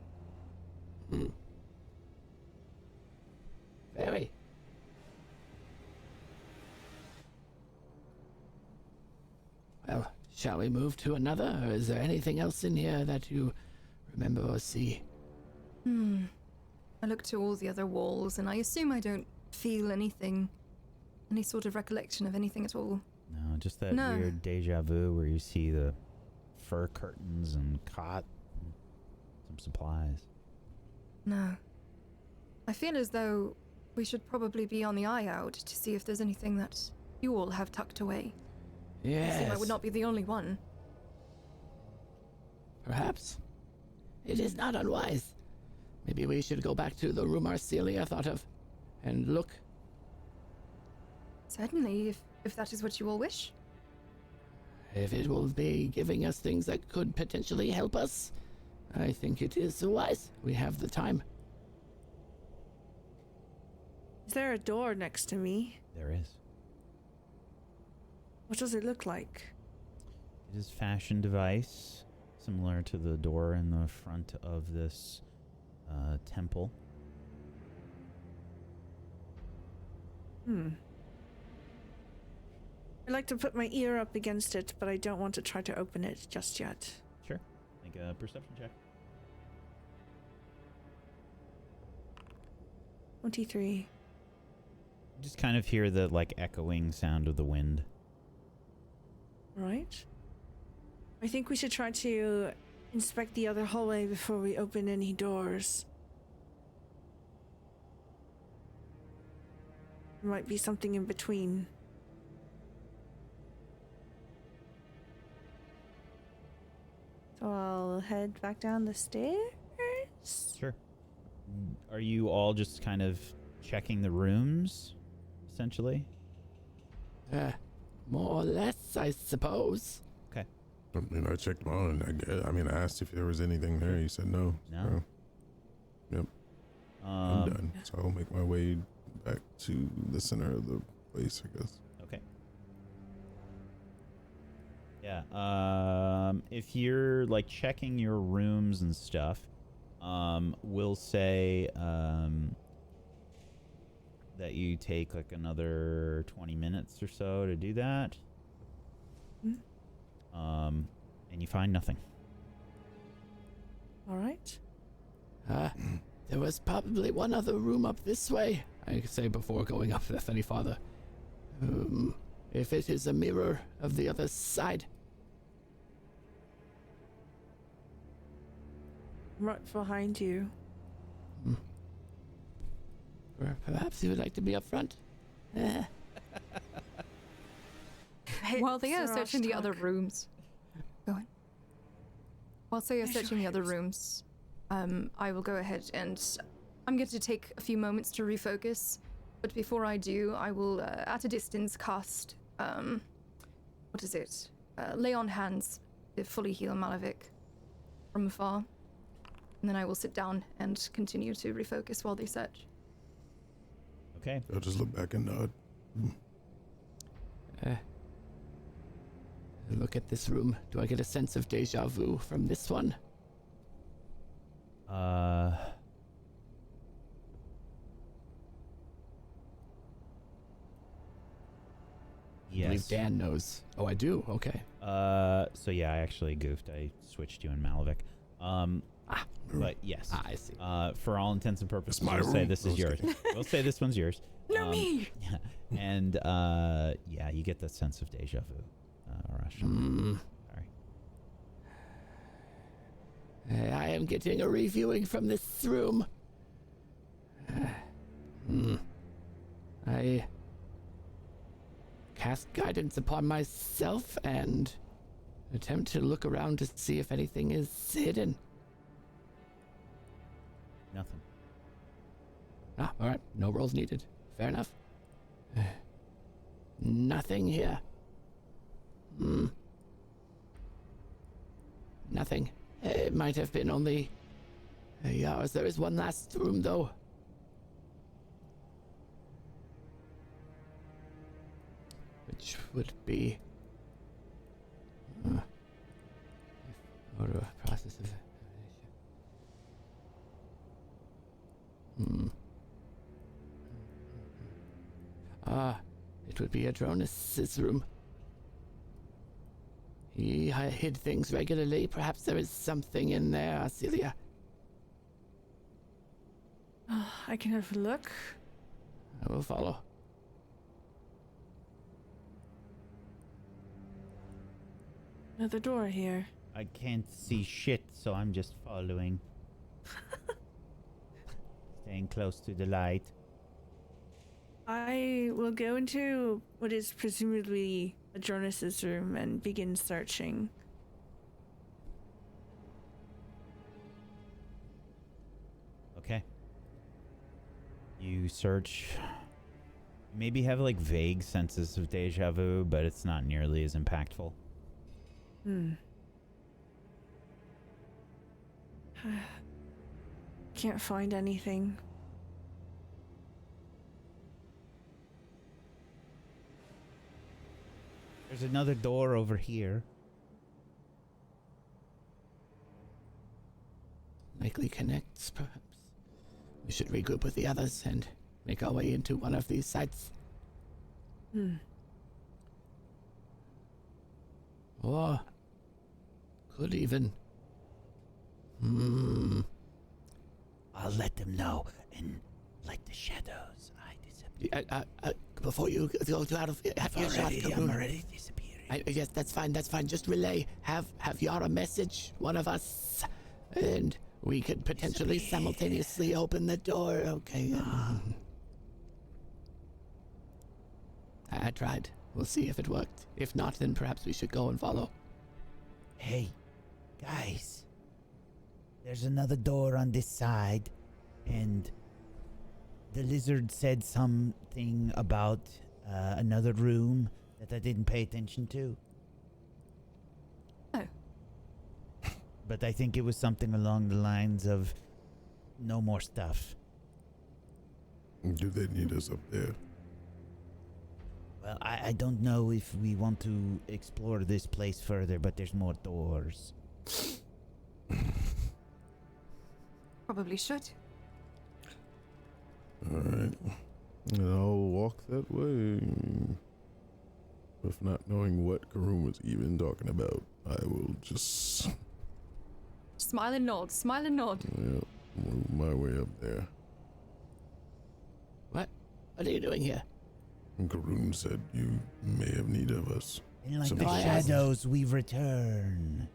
Very. Well, shall we move to another, or is there anything else in here that you remember or see? I look to all the other walls, and I assume I don't feel anything. Any sort of recollection of anything at all. No, just that No. weird deja vu where you see the fur curtains and cot and some supplies. No. I feel as though we should probably be on the eye out to see if there's anything that you all have tucked away. I assume I Yes. would not be the only one. Perhaps. It is not unwise. Maybe we should go back to the room Arcelia thought of and look. Certainly, if that is what you all wish. If it will be giving us things that could potentially help us, I think it is wise. We have the time. Is there a door next to me? There is. What does it look like? It is fashion device, similar to the door in the front of this temple. I'd like to put my ear up against it, but I don't want to try to open it just yet. Sure. Make a perception check. 23. You just kind of hear the like echoing sound of the wind. Right. I think we should try to inspect the other hallway before we open any doors. There might be something in between. So I'll head back down the stairs. Sure. Are you all just kind of checking the rooms, essentially? More or less, I suppose. Okay. I checked him out, and I asked if there was anything there. He said no. No. So, yep. I'm done. So I'll make my way back to the center of the place, I guess. Okay. Yeah. If you're like checking your rooms and stuff, we'll say that you take like another 20 minutes or so to do that. And you find nothing. All right. There was probably one other room up this way, I could say before going up this any farther. If it is a mirror of the other side. Right behind you. Or perhaps you would like to be up front. While they are Sir searching the other Ashtok. rooms. Go on. Whilst they are searching the other rooms, I will go ahead and I'm going to take a few moments to refocus. But before I do, I will, at a distance, cast, what is it? Lay on hands to fully heal Malavik from afar. And then I will sit down and continue to refocus while they search. Okay. I'll just look back and nod. Look at this room. Do I get a sense of deja vu from this one? Yes. I believe Dan knows. Oh, I do? Okay. So yeah, I actually goofed. I switched you in Malavik. But yes. I see. For all intents and purposes, It's my we'll say room. this is yours. We'll say this one's yours. No, me. Yeah. And yeah, you get that sense of deja vu. Arash. Sorry. I am getting a reviewing from this room. I cast guidance upon myself and attempt to look around to see if anything is hidden. Nothing. All right. No rolls needed. Fair enough. Nothing here. Nothing. It might have been only yours. There is one last room, though. Which would be... order a process of... it would be Adronis's room. He hid things regularly. Perhaps there is something in there, Celia. I can have a look. I will follow. Another door here. I can't see shit, so I'm just following. Staying close to the light. I will go into what is presumably Adronis's room and begin searching. Okay. You search. Maybe have like vague senses of deja vu, but it's not nearly as impactful. Can't find anything. There's another door over here. Likely connects, perhaps. We should regroup with the others and make our way into one of these sites. Or could even... I'll let them know, and like the shadows, I disappear. Before you go out of... I'm already disappearing. Yes, that's fine, that's fine. Just relay. Have Yara message one of us, and we could potentially simultaneously open the door. Okay. I tried. We'll see if it worked. If not, then perhaps we should go and follow. Hey, guys. There's another door on this side, and the lizard said something about another room that I didn't pay attention to. Oh. but I think it was something along the lines of no more stuff. Do they need us up there? Well, I don't know if we want to explore this place further, but there's more doors. Probably should. Alright. I'll walk that way. With not knowing what Karun was even talking about, I will just Smile and nod, smile and nod. move my way up there. What? What are you doing here? And Karun said you may have need of us. And like So the we- shadows, we return.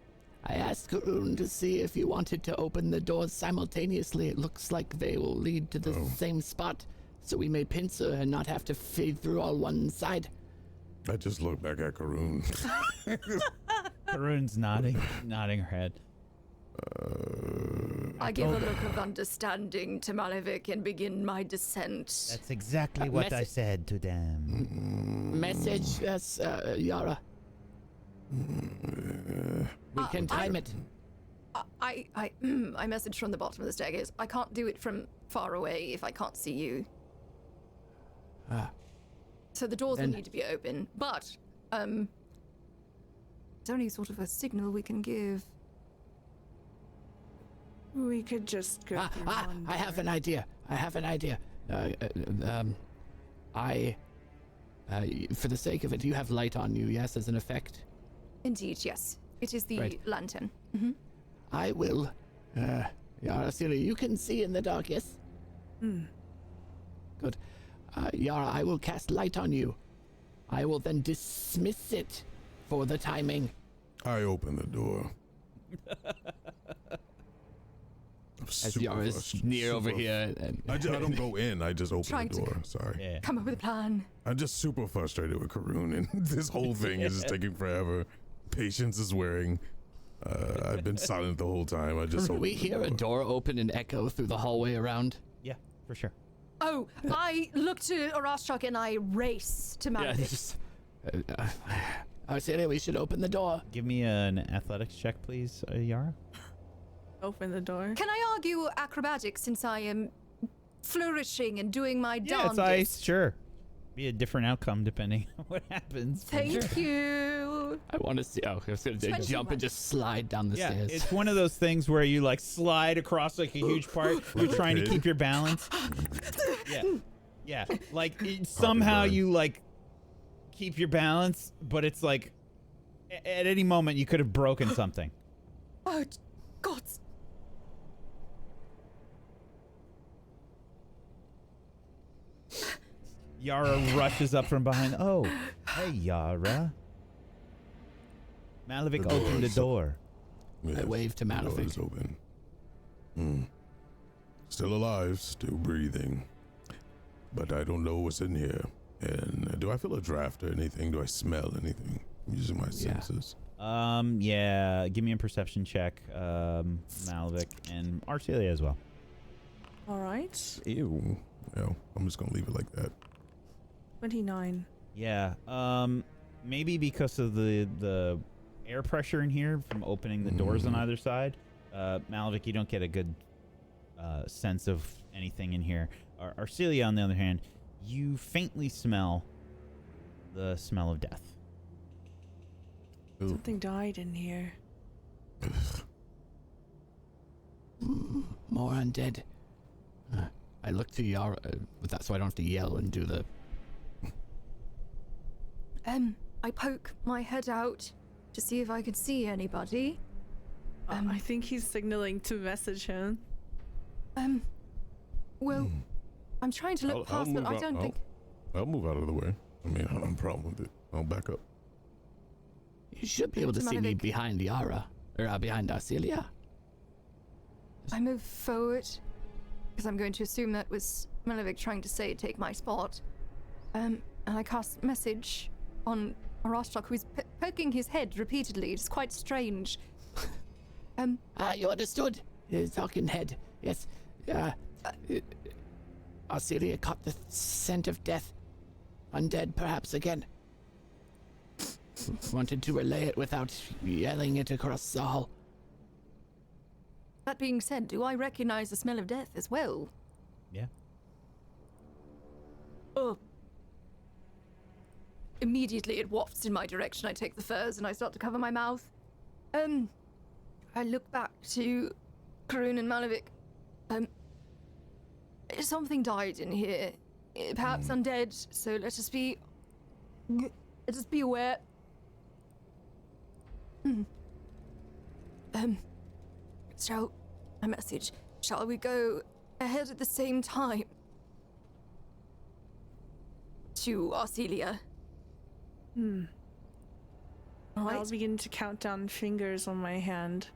I asked Karun to see if you wanted to open the doors simultaneously. It looks like they will lead to the same spot, so we may pincer and not have to feed through all one side. I just look back at Karun. Karun's nodding her head. I give a look of understanding to Malevich and begin my descent. That's exactly what I message- said to them. Message, yes, Yara. We can time it. I message from the bottom of the staircase. I can't do it from far away if I can't see you. So the doors will Then- need to be open, but it's only sort of a signal we can give. We could just go through one I have door. an idea. For the sake of it, you have light on you, yes, as an effect? Indeed, yes. It is the Right. lantern. I will. Yara, Celia, you can see in the dark, yes? Good. Yara, I will cast light on you. I will then dismiss it for the timing. I open the door. As Yara is near over here. And I don't go in. I just open Trying the to door. Sorry. Yeah. Come up with a plan. I'm just super frustrated with Karun, and this whole thing is just taking forever. Patience is wearing. I've been silent the whole time. I just we opened the hear a door open and echo through the hallway around. Yeah, for sure. Oh, I look to Arashchuk and I race to Malevich. Celia, we should open the door. Give me an athletics check, please, Yara. Open the door. Can I argue acrobatics since I am flourishing and doing my Yeah, it's darndest? ice. Sure. Be a different outcome depending on what happens. Thank you. I want to see. Oh, I was going to jump 21. and just slide down the Yeah, stairs. it's one of those things where you like slide across like a huge part. You're trying to keep your balance. Yeah. Like somehow burn. you like keep your balance, but it's like at any moment you could have broken something. Oh, God. Yara rushes up from behind. Oh, hey Yara. Malevich The door opened the is- door. Yes, I wave to the door Malevich. is open. Still alive, still breathing. But I don't know what's in here. And do I feel a draft or anything? Do I smell anything? I'm using my senses. Yeah. Give me a perception check, Malevich and Arcelia as well. All right. Ew. Well, I'm just gonna leave it like that. 29. Yeah. Maybe because of the air pressure in here from opening the doors on either side. Malevich, you don't get a good sense of anything in here. Arcelia, on the other hand, you faintly smell the smell of death. Ooh. Something died in here. More undead. I look to Yara with that so I don't have to yell and do the. I poke my head out to see if I could see anybody. I think he's signaling to message him. Well, I'm trying to look past, but I don't think. I'll move out of the way. I mean, I don't have a problem with it. I'll back up. You should be able to see me Malevich. behind Yara. Or behind Arcelia. I move forward because I'm going to assume that was Malevich trying to say take my spot. And I cast message on Arashchuk, who's poking his head repeatedly. It's quite strange. You understood. Talking head. Yes. Arcelia caught the scent of death. Undead, perhaps, again. Wanted to relay it without yelling it across the hall. That being said, do I recognize the smell of death as well? Yeah. Oh. Immediately it wafts in my direction. I take the furs and I start to cover my mouth. I look back to Karun and Malavik. Something died in here. Perhaps undead, so let us be aware. A message. Shall we go ahead at the same time? To Arcelia. I'll Right. begin to count down fingers on my hand.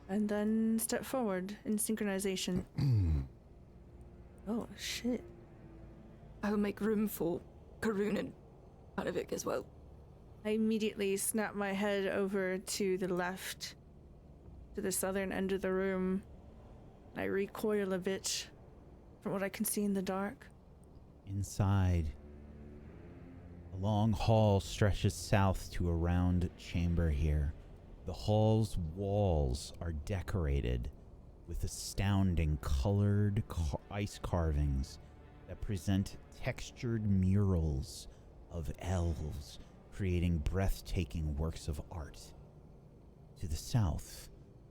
And then step forward in synchronization. Oh, shit. I will make room for Karun and Malavik as well. I immediately snap my head over to the left, to the southern end of the room. I recoil a bit from what I can see in the dark. Inside, a long hall stretches south to a round chamber here. The hall's walls are decorated with astounding colored ice carvings that present textured murals of elves creating breathtaking works of art. To the south,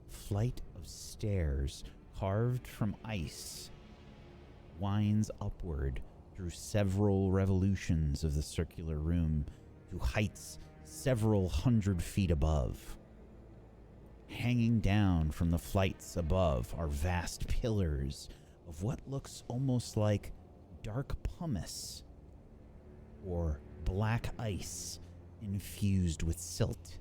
a flight of stairs carved from ice winds upward through several revolutions of the circular room to heights several hundred feet above. Hanging down from the flights above are vast pillars of what looks almost like dark pumice or black ice infused with silt.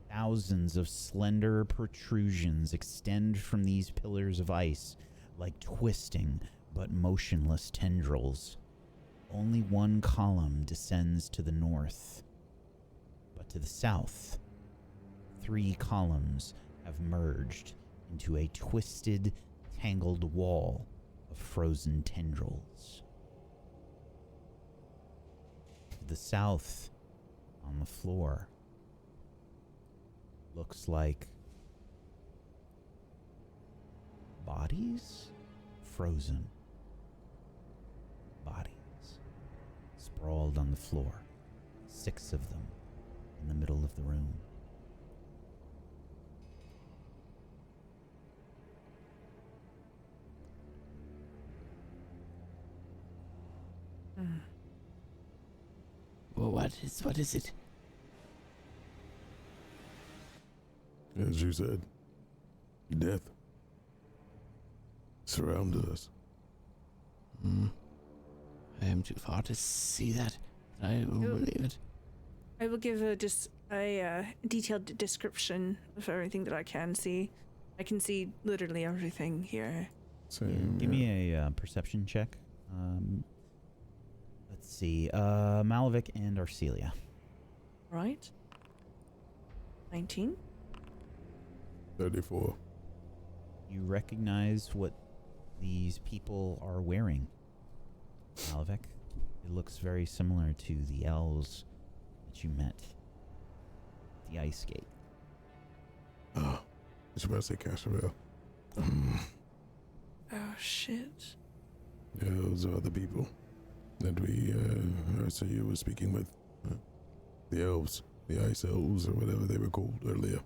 Thousands of slender protrusions extend from these pillars of ice like twisting but motionless tendrils. Only one column descends to the north, but to the south, 3 columns have merged into a twisted, tangled wall of frozen tendrils. To the south, on the floor, looks like bodies? Frozen bodies sprawled on the floor, 6 of them in the middle of the room. Well, what is it? As you said, death surrounded us. I am too far to see that. I will believe it. I will give a detailed description of everything that I can see. I can see literally everything here. Same. Give me a perception check. Let's see. Malavik and Arcelia. Right? 19? 34. You recognize what these people are wearing, Malavik. It looks very similar to the elves that you met at the ice gate. Oh, it's about to say Casserole. Oh, shit. Yeah, those are the people that we, Arcelia was speaking with. The elves, the ice elves, or whatever they were called earlier.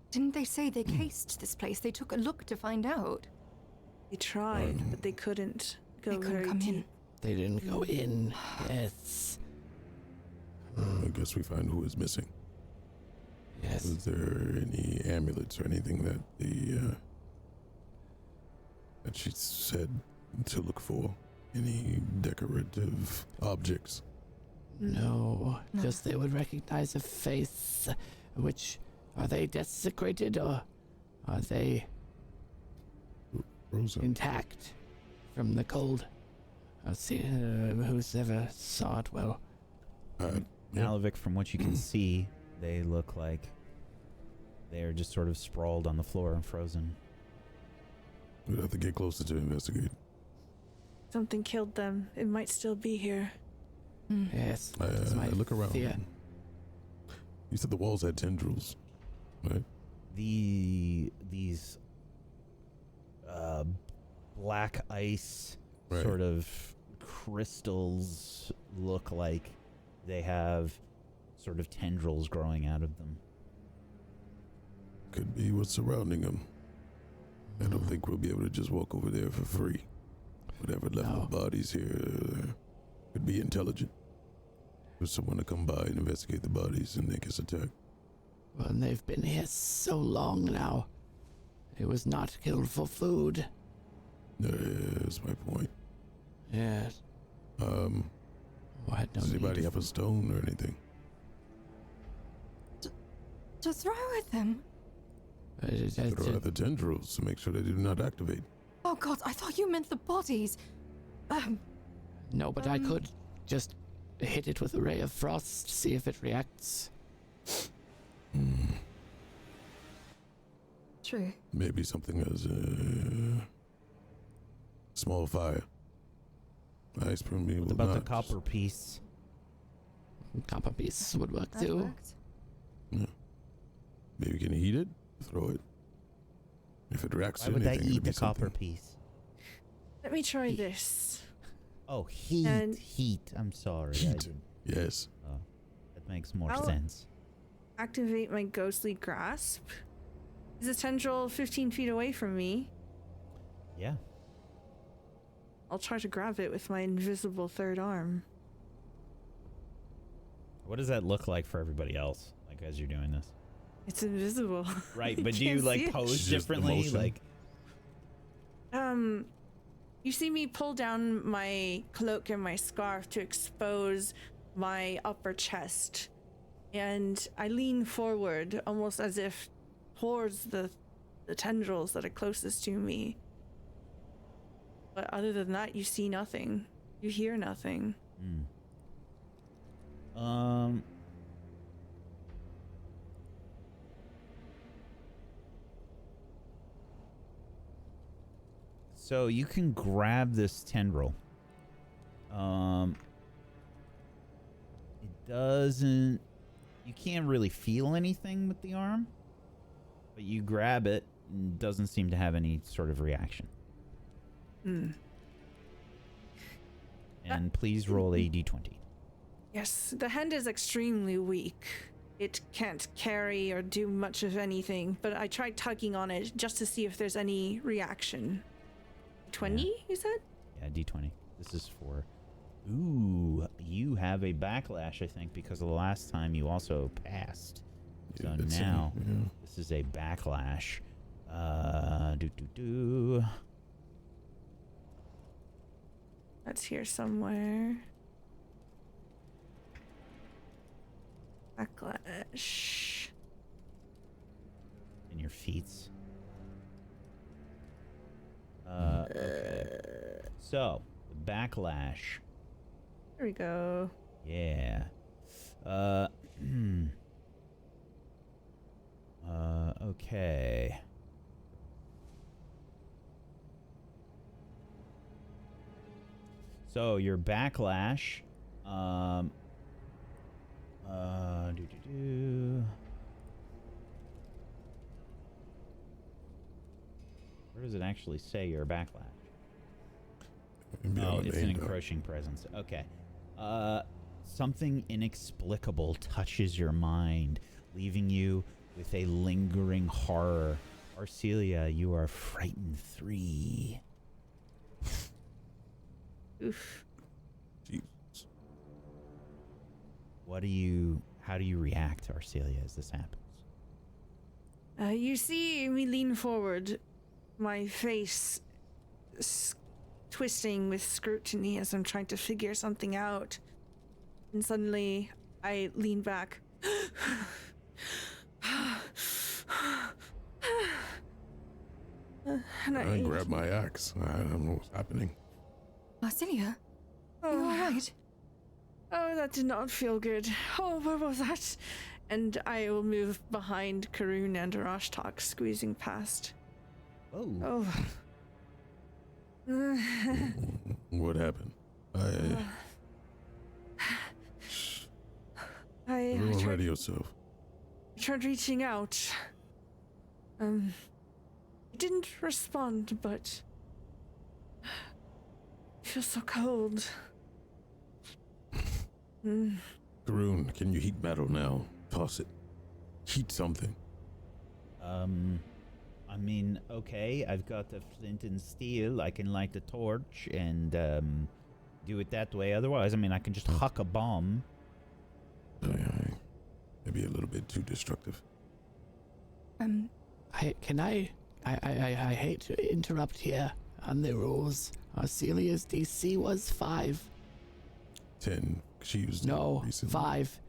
Didn't they say they cased this place? They took a look to find out. They tried, but they couldn't go They couldn't very come deep. in. They didn't go in. Yes. I guess we find who is missing. Yes. Is there any amulets or anything that that she said to look for? Any decorative objects? No. Just they would recognize a face. Which, are they desecrated or are they Rosa. intact from the cold? I'll see who's ever saw it well. Yeah. Malavik, from what you can see, they look like they're just sort of sprawled on the floor and frozen. We'd have to get closer to investigate. Something killed them. It might still be here. Yes. I that's my look around. fear. You said the walls had tendrils, right? these black ice sort of crystals look like they have sort of tendrils growing out of them. Could be what's surrounding them. I don't think we'll be able to just walk over there for free. Whatever left of bodies here could be intelligent. For someone to come by and investigate the bodies and make us attack. Well, and they've been here so long now. It was not killed for food. That's my point. Yes. Does anybody have a stone or anything? To throw at them? Throw out the tendrils to make sure they do not activate. Oh God, I thought you meant the bodies. No, but I could just hit it with a ray of frost, see if it reacts. True. Maybe something as a small fire. Ice probably will What about not. the copper piece? Copper piece would work That too. worked. Yeah. Maybe we can heat it, throw it. If it reacts Why to would anything, that it'll eat be the copper something. piece? Let me try this. Oh, heat. And- Heat. I'm sorry. I Heat. didn't- Yes. Oh, that makes more I'll- sense. Activate my ghostly grasp. Is a tendril 15 feet away from me? Yeah. I'll try to grab it with my invisible third arm. What does that look like for everybody else? Like as you're doing this, It's invisible. right? You But do you can't see like it. pose It's just the differently? motion. Like You see me pull down my cloak and my scarf to expose my upper chest. And I lean forward, almost as if towards the tendrils that are closest to me. But other than that, you see nothing. You hear nothing. So you can grab this tendril. It doesn't. You can't really feel anything with the arm, but you grab it and it doesn't seem to have any sort of reaction. And please roll a d20. Yes, the hand is extremely weak. It can't carry or do much of anything, but I tried tugging on it just to see if there's any reaction. 20, you said? Yeah, d20. This is for. Ooh, you have a backlash, I think, because of the last time you also passed. So Yeah, that's now, it, yeah. this is a backlash. That's here somewhere. Backlash. In your feet. Okay. So, the backlash. There we go. Yeah. Okay. So your backlash, where does it actually say your backlash? Maybe Oh, on the it's an main dock. encroaching presence. Okay. Something inexplicable touches your mind, leaving you with a lingering horror. Arcelia, you are frightened 3. Oof. Jeez. How do you react, Arcelia, as this happens? You see me lean forward, my face twisting with scrutiny as I'm trying to figure something out. And suddenly, I lean back. And I grab my axe. I don't know what's happening. Marcelia, you Oh. alright? Oh, that did not feel good. Oh, what was that? And I will move behind Karun and Arashtak, squeezing past. Oh. Oh. What happened? I Everyone ready yourself. tried reaching out. It didn't respond, but it feels so cold. Karun, can you heat metal now? Toss it. Heat something. I mean, okay, I've got a flint and steel. I can light the torch and do it that way. Otherwise, I mean, I can just huck a bomb. Maybe a little bit too destructive. I hate to interrupt here on the rules. Celia's DC was 5. 10. She used No, it recently. 5.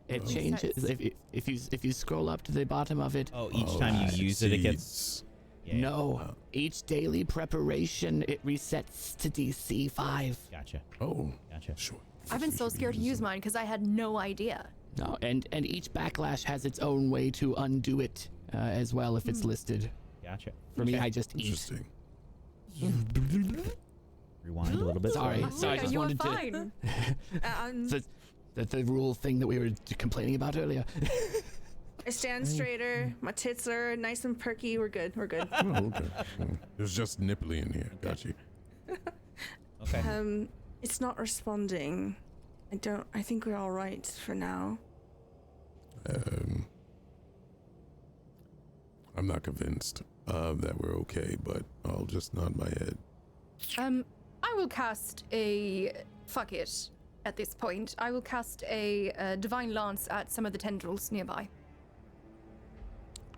It changes if you scroll up to the bottom of it. Oh, each time you use it, it gets. Yeah. No, each daily preparation it resets to DC 5. Gotcha. Oh, Gotcha. sure. I've been so scared to use mine because I had no idea. No, and each backlash has its own way to undo it as well if it's listed. Gotcha. For me, I just eat. Interesting. Rewind a little bit. Sorry, Oh, I just you wanted were fine. the rule thing that we were complaining about earlier. I stand straighter. My tits are nice and perky. We're good. We're good. Oh, okay. There's just nipply in here. Got you. Okay. It's not responding. I think we're all right for now. I'm not convinced that we're okay, but I'll just nod my head. I will cast a fuck it at this point. I will cast a divine lance at some of the tendrils nearby.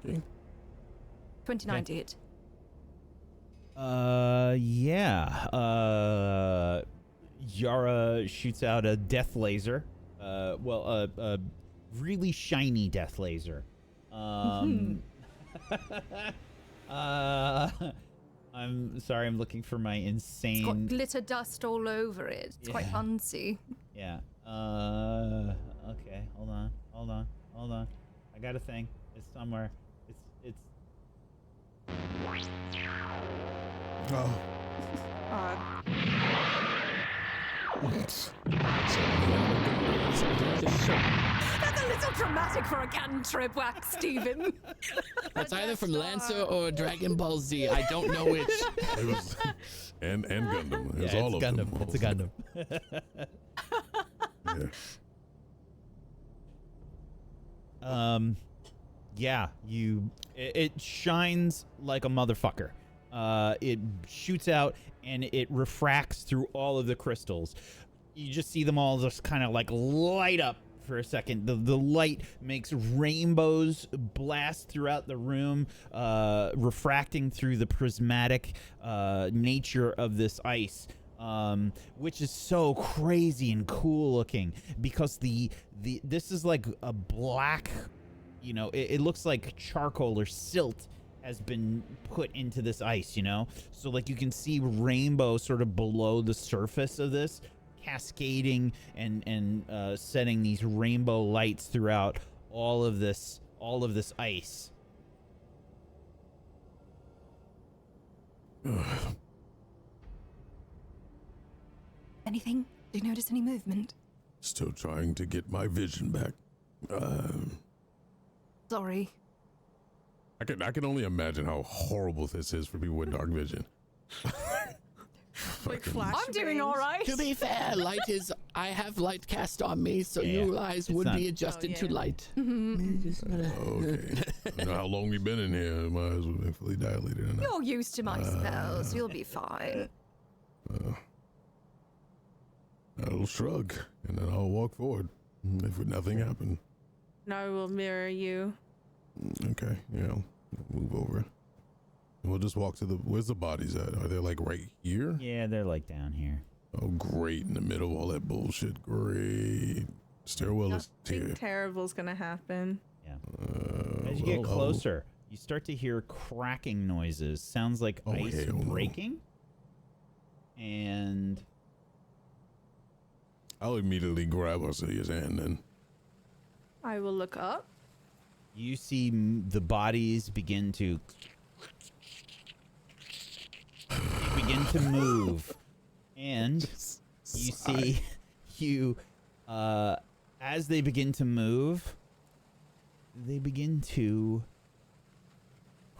Okay. 29 to hit. Yeah. Yara shoots out a death laser. A really shiny death laser. I'm sorry, I'm looking for my insane. It's got glitter dust all over it. It's quite fancy. Yeah. Okay. Hold on. I got a thing. It's somewhere. It's. Oh. That's a little dramatic for a cantrip, Wacksteven. That's either from Lancer or Dragon Ball Z. I don't know which. It was, and Gundam. It was all of Gundam. them. It's a Gundam. Yeah. It shines like a motherfucker. It shoots out and it refracts through all of the crystals. You just see them all just kind of like light up for a second. The light makes rainbows blast throughout the room, refracting through the prismatic nature of this ice. Which is so crazy and cool looking because this is like a black, it looks like charcoal or silt has been put into this ice, so like you can see rainbow sort of below the surface of this, cascading and setting these rainbow lights throughout all of this ice. Anything? Do you notice any movement? Still trying to get my vision back. Sorry. I can only imagine how horrible this is for people with dark vision. Like flash. I'm doing all right. To be fair, I have light cast on me, so Yeah, your eyes it's would not- be adjusted to light. Okay. I know how long we've been in here. My eyes have been fully dilated. And You're used to my spells. You'll be fine. I'll shrug, and then I'll walk forward. If nothing happened. Now I will mirror you. Okay, I'll move over. We'll just walk to where's the bodies at? Are they like right here? Yeah, they're like down here. Oh, great. In the middle of all that bullshit. Great. Stairwell is Nothing here. terrible's gonna happen. Yeah. As you get closer, you start to hear cracking noises. Sounds like ice hell no. breaking. And I'll immediately grab Arcelia's hand then. I will look up. you see the bodies begin to move, and you see as they begin to move, they begin to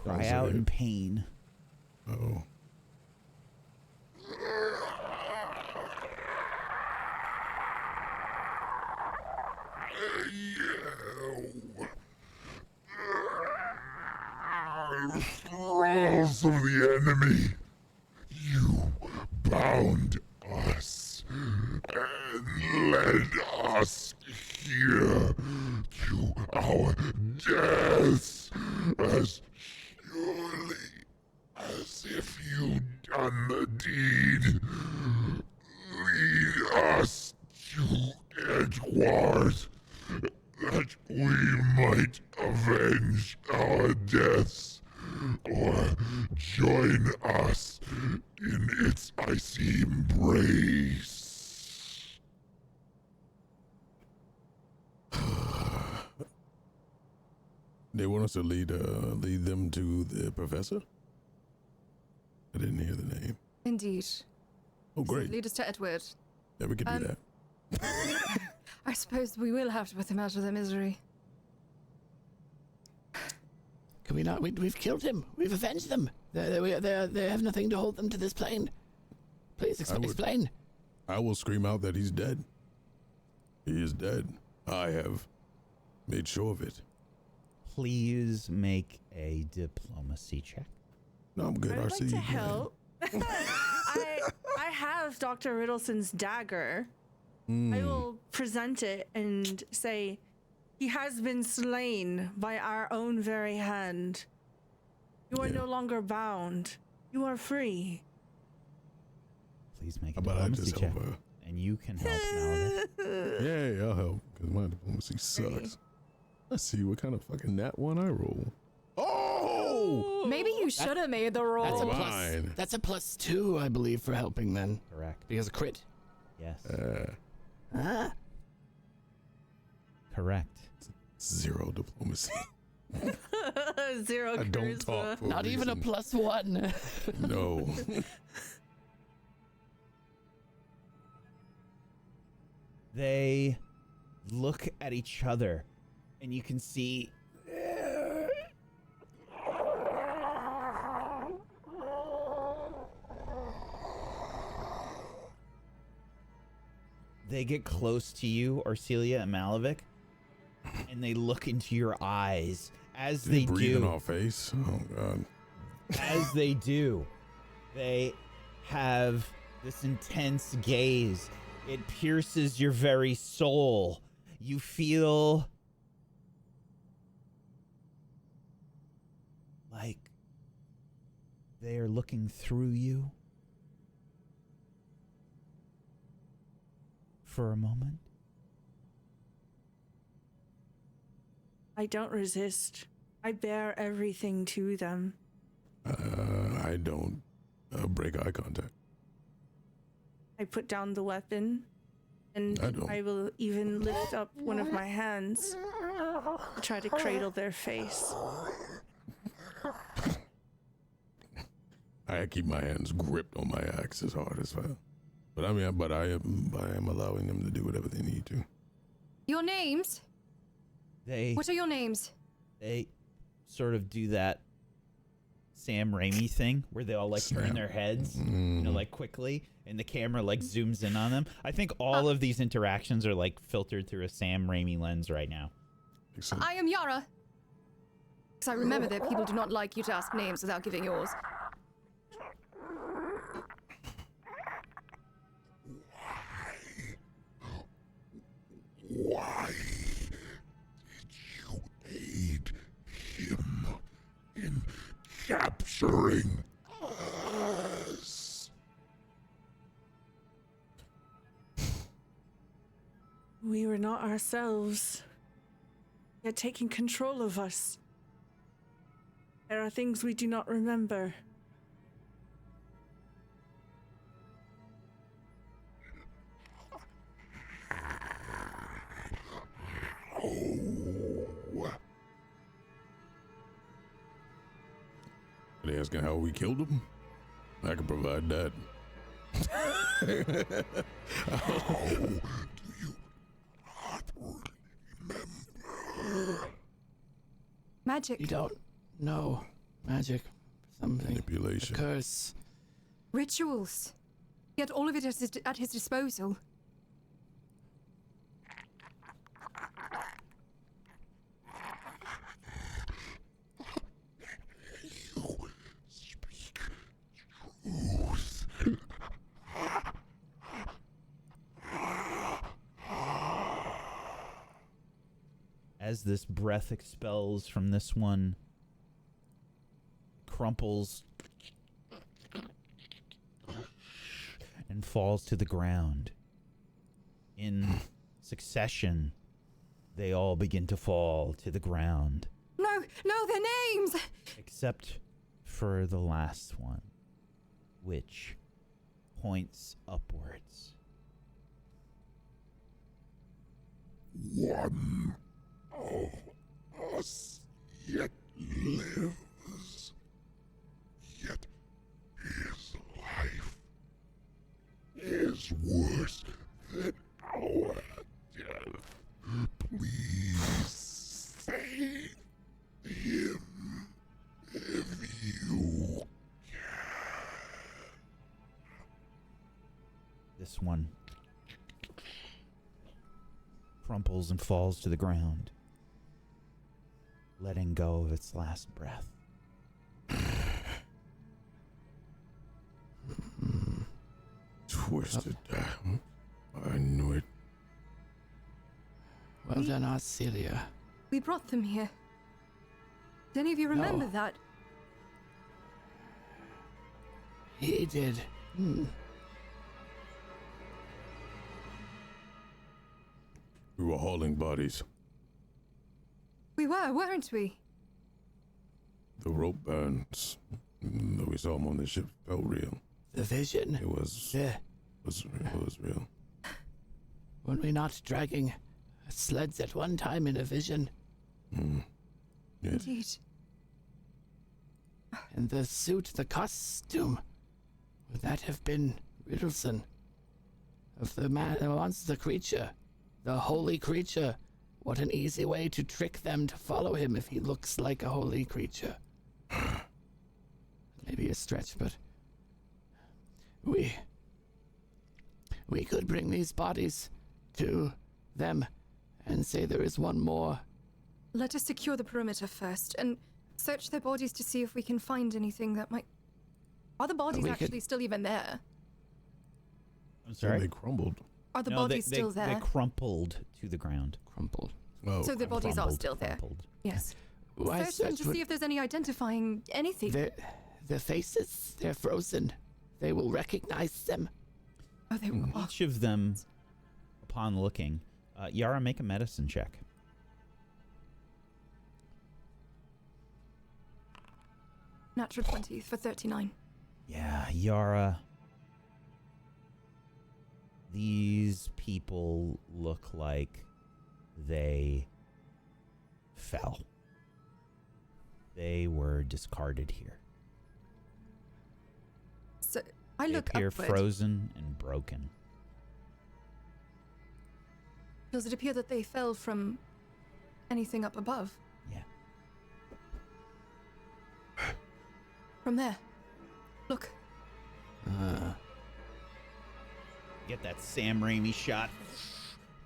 cry out in pain. Oh. Thralls of the enemy, you bound us and led us here to our deaths as surely as if you'd done the deed. Lead us to Edward, that we might avenge our deaths, or join us in its icy embrace. They want us to lead them to the professor? I didn't hear the name. Indeed. Oh, great. Lead us to Edward. Yeah, we could do that. I suppose we will have to put them out of their misery. Can we not? We've killed him. We've avenged them. They have nothing to hold them to this plane. Please explain. I will scream out that he's dead. He is dead. I have made sure of it. Please make a diplomacy check. No, I'm good. I would RC. like to help. I have Dr. Riddleson's dagger. I will present it and say, he has been slain by our own very hand. You are no longer bound. You are free. Please make a How about I diplomacy just check. help her? And you can help Malvin. Yeah, I'll help. Because my diplomacy sucks. Let's see what kind of fucking nat one I roll. Oh! Maybe you should have made the roll. That's a Fine. plus. That's a +2, I believe, for helping then. Correct. Because a crit. Yes. Correct. 0 diplomacy. 0 I don't charisma. talk for Not even a reason. +1. No. They look at each other, and you can see they get close to you, Orcelia and Malavik, and they look into your eyes. As they breathe in do, our face. Oh god. as they do, they have this intense gaze. It pierces your very soul. You feel like they are looking through you for a moment. I don't resist. I bear everything to them. I don't break eye contact. I put down the weapon, and I don't. I will even lift up one of my hands to try to cradle their face. I keep my hands gripped on my axe as hard as well. But I mean, I am allowing them to do whatever they need to. Your names? What are your names? They sort of do that Sam Raimi thing where they all like turn their heads, you know, like quickly, and the camera like zooms in on them. I think all of these interactions are like filtered through a Sam Raimi lens right now. I am Yara. Because I remember that people do not like you to ask names without giving yours. Why did you aid him in capturing us? We were not ourselves. Yet taking control of us. There are things we do not remember. Are they asking how we killed him? I can provide that. How do you not remember? Magic. You don't know. Magic. Something. Manipulation. A curse. Rituals. He had all of it at his disposal. As this breath expels from this one, crumples and falls to the ground. In succession, they all begin to fall to the ground. No, their names! Except for the last one, which points upwards. One of us yet lives, yet his life is worse than our death. Please save him if you This one crumples and falls to the ground, letting go of its last breath. Twisted. I knew it. Well done, Arcelia. We brought them here. Do any of you remember No. that? He did. We were hauling bodies. We were, weren't we? The rope burns. Though we saw them on the ship, felt real. The vision. It was real. Weren't we not dragging sleds at one time in a vision? Yes. Indeed. And the suit, the costume, would that have been Riddleson? Of the monster creature, the holy creature. What an easy way to trick them to follow him if he looks like a holy creature. Maybe a stretch, but we could bring these bodies to them and say there is one more. Let us secure the perimeter first and search their bodies to see if we can find anything that might... Are the bodies actually still even there? I'm sorry? They crumbled. Are the No, bodies they, still there? They crumpled to the ground. Crumpled. Oh, So the bodies are Crumpled, still there? crumpled. Yes. Why Search them search to for- see if there's any identifying anything. The faces, they're frozen. They will recognize them. Oh, they were... Oh, Each of them, upon looking, Yara, make a medicine check. natural 20 for 39. Yeah, Yara. These people look like they fell. They were discarded here. So I They look appear upward. frozen and broken. Does it appear that they fell from anything up above? Yeah. From there. Look. Get that Sam Raimi shot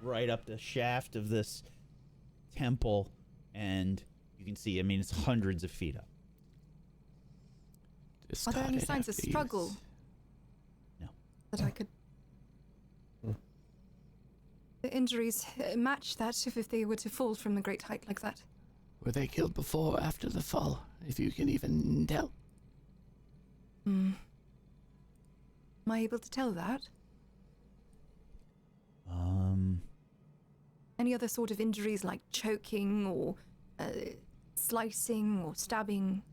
right up the shaft of this temple, and you can see, I mean, it's hundreds of feet up. Are there any Discarded signs of after struggle? use. No. That I could... The injuries match that if they were to fall from a great height like that. Were they killed before or after the fall? If you can even tell. Am I able to tell that? Any other sort of injuries like choking or slicing or stabbing?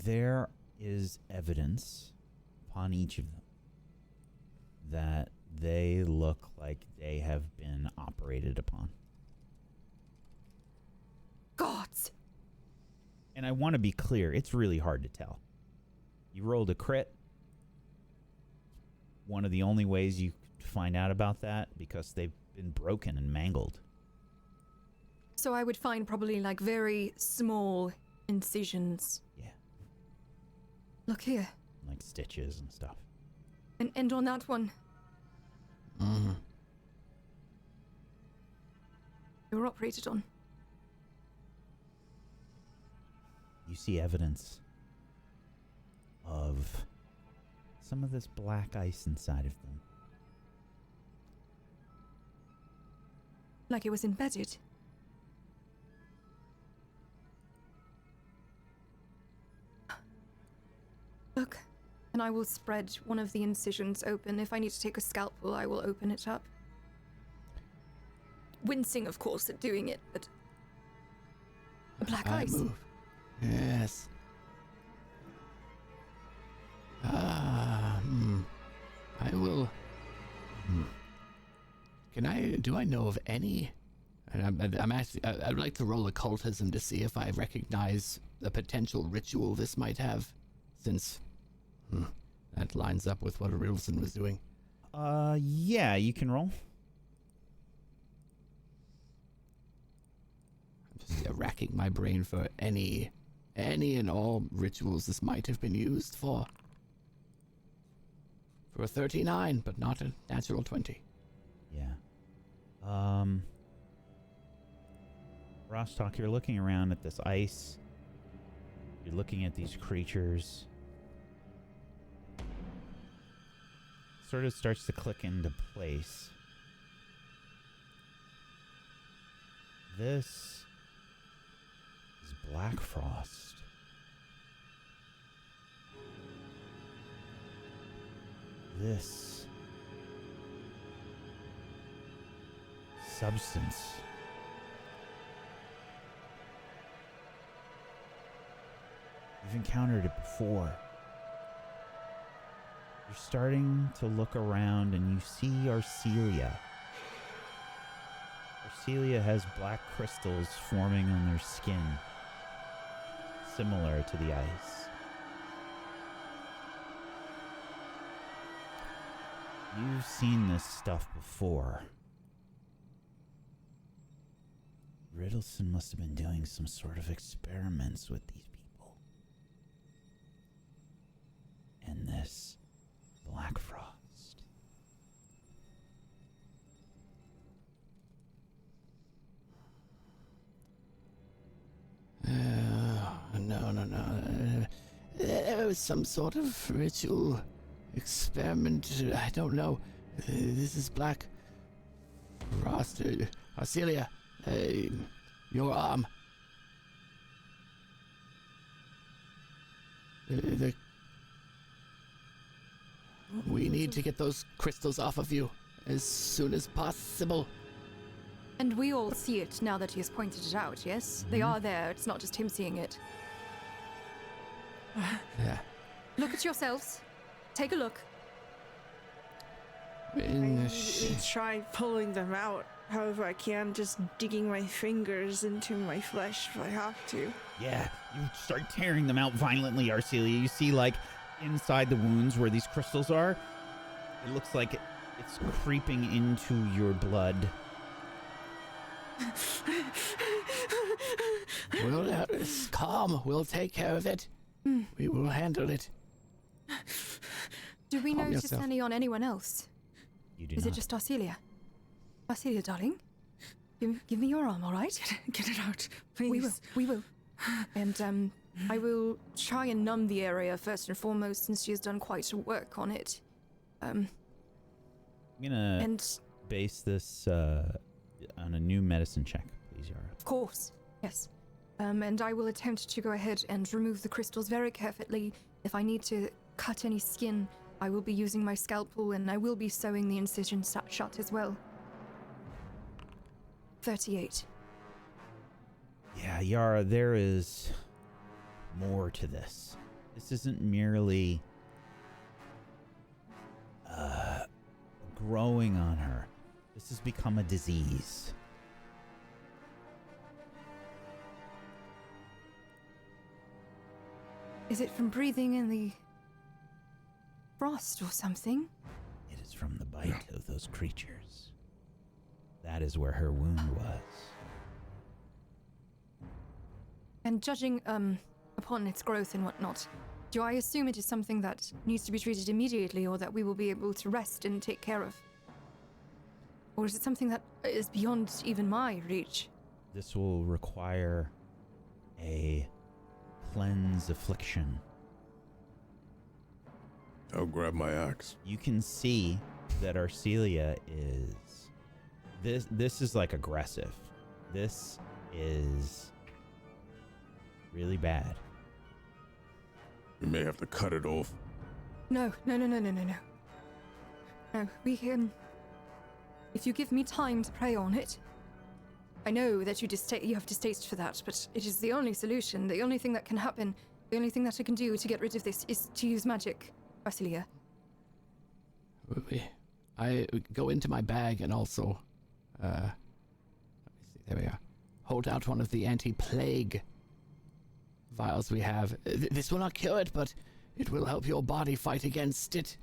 There is evidence upon each of them that they look like they have been operated upon. Gods! And I want to be clear, it's really hard to tell. You rolled a crit. One of the only ways you could find out about that, because they've been broken and mangled. So I would find probably like very small incisions. Yeah, Look here. like stitches and stuff. And on that one. Mm. You were operated on. You see evidence of some of this black ice inside of them. Like it was embedded. Look, and I will spread one of the incisions open. If I need to take a scalpel, I will open it up. Wincing, of course, at doing it, but... Black I ice. move. Yes. I will. Do I know of any? And I'm actually. I'd like to roll occultism to see if I recognize the potential ritual this might have, since that lines up with what Rilson was doing. Yeah, you can roll. I'm just racking my brain for any and all rituals this might have been used for. For a 39, but not a natural 20. Yeah. Rostock, you're looking around at this ice. You're looking at these creatures. Sort of starts to click into place. This is Black Frost. This substance you've encountered it before. You're starting to look around and you see Arcelia. Arcelia has black crystals forming on their skin, similar to the ice. You've seen this stuff before. Riddleson must have been doing some sort of experiments with these people. And this Black Frost. No. There was some sort of ritual experiment. I don't know. This is Black Frost. Arcelia, your arm. We need to get those crystals off of you as soon as possible. And we all see it now that he has pointed it out, yes? They are there, it's not just him seeing it. Yeah. Look at yourselves. Take a look. I try pulling them out. However I can, just digging my fingers into my flesh if I have to. Yeah, you start tearing them out violently, Arcelia. You see, like, inside the wounds where these crystals are, it looks like it's creeping into your blood. Well, calm. We'll take care of it. We will handle it. Do we Calm notice yourself. any on anyone else? You do Is not. it just Arcelia? Arcelia, darling? Give me your arm, all right? Get it out, please. We will. And, I will try and numb the area first and foremost, since she has done quite a work on it. I'm gonna And, base this on a new medicine check, please, Yara. of course, yes. And I will attempt to go ahead and remove the crystals very carefully. If I need to cut any skin, I will be using my scalpel, and I will be sewing the incision shut as well. 38. Yeah, Yara, there is more to this. This isn't merely growing on her. This has become a disease. Is it from breathing in the frost or something? It is from the bite of those creatures. That is where her wound was. And judging upon its growth and whatnot, do I assume it is something that needs to be treated immediately, or that we will be able to rest and take care of? Or is it something that is beyond even my reach? This will require a cleanse affliction. I'll grab my axe. You can see that Arcelia is... This is like aggressive. This is really bad. We may have to cut it off. No. No, we can... If you give me time to pray on it, I know that you have distaste for that, but it is the only solution, the only thing that can happen, the only thing that I can do to get rid of this is to use magic, Arcelia. I go into my bag and also, let me see, there we are. Hold out one of the anti-plague vials we have. This will not cure it, but it will help your body fight against it.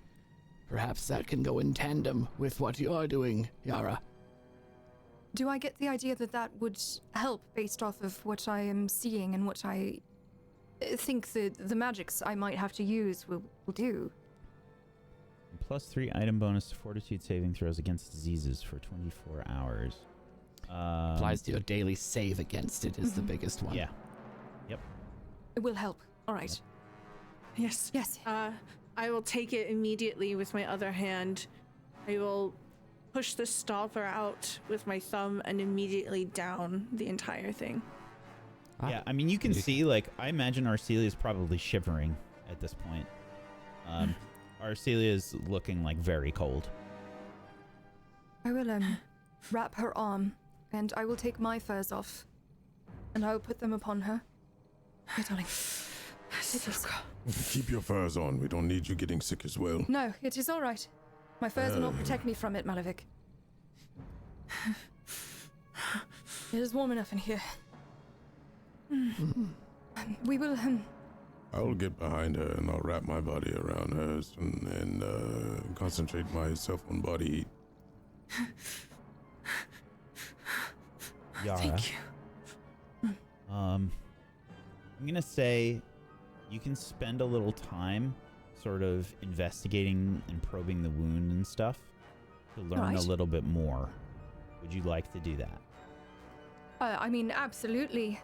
Perhaps that can go in tandem with what you're doing, Yara. Do I get the idea that that would help based off of what I am seeing and what I think the magics I might have to use will do? +3 item bonus to fortitude saving throws against diseases for 24 hours. Applies to your daily save against it is the biggest one. Yeah. Yep. It will help. All right. Yes. Yes. I will take it immediately with my other hand. I will push the stopper out with my thumb and immediately down the entire thing. Yeah, I mean, you can see, like, I imagine Arcelia is probably shivering at this point. Arcelia is looking, like, very cold. I will wrap her arm, and I will take my furs off, and I will put them upon her. My darling. It is. Keep your furs on. We don't need you getting sick as well. No, it is all right. My furs will not protect me from it, Malavik. It is warm enough in here. We will, I'll get behind her and I'll wrap my body around hers and concentrate myself on body heat. Yara. Thank you. I'm gonna say you can spend a little time sort of investigating and probing the wound and stuff to learn a little bit more. Would you like to do that? I mean, absolutely.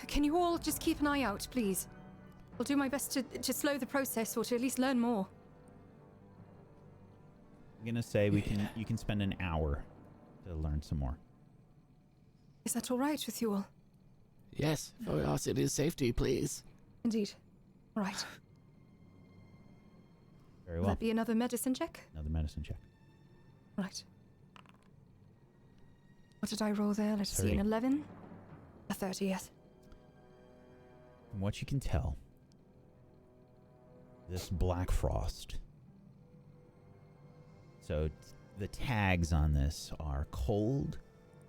Can you all just keep an eye out, please? I'll do my best to slow the process or to at least learn more. I'm gonna say you can spend an hour to learn some more. Is that all right with you all? Yes, for us it is safety, please. Indeed. All right. Very Will well. that be another medicine check? Another medicine check. Right. What did I roll there? Let's see, 30. an 11? A 30, yes. From what you can tell, this black frost. So the tags on this are cold,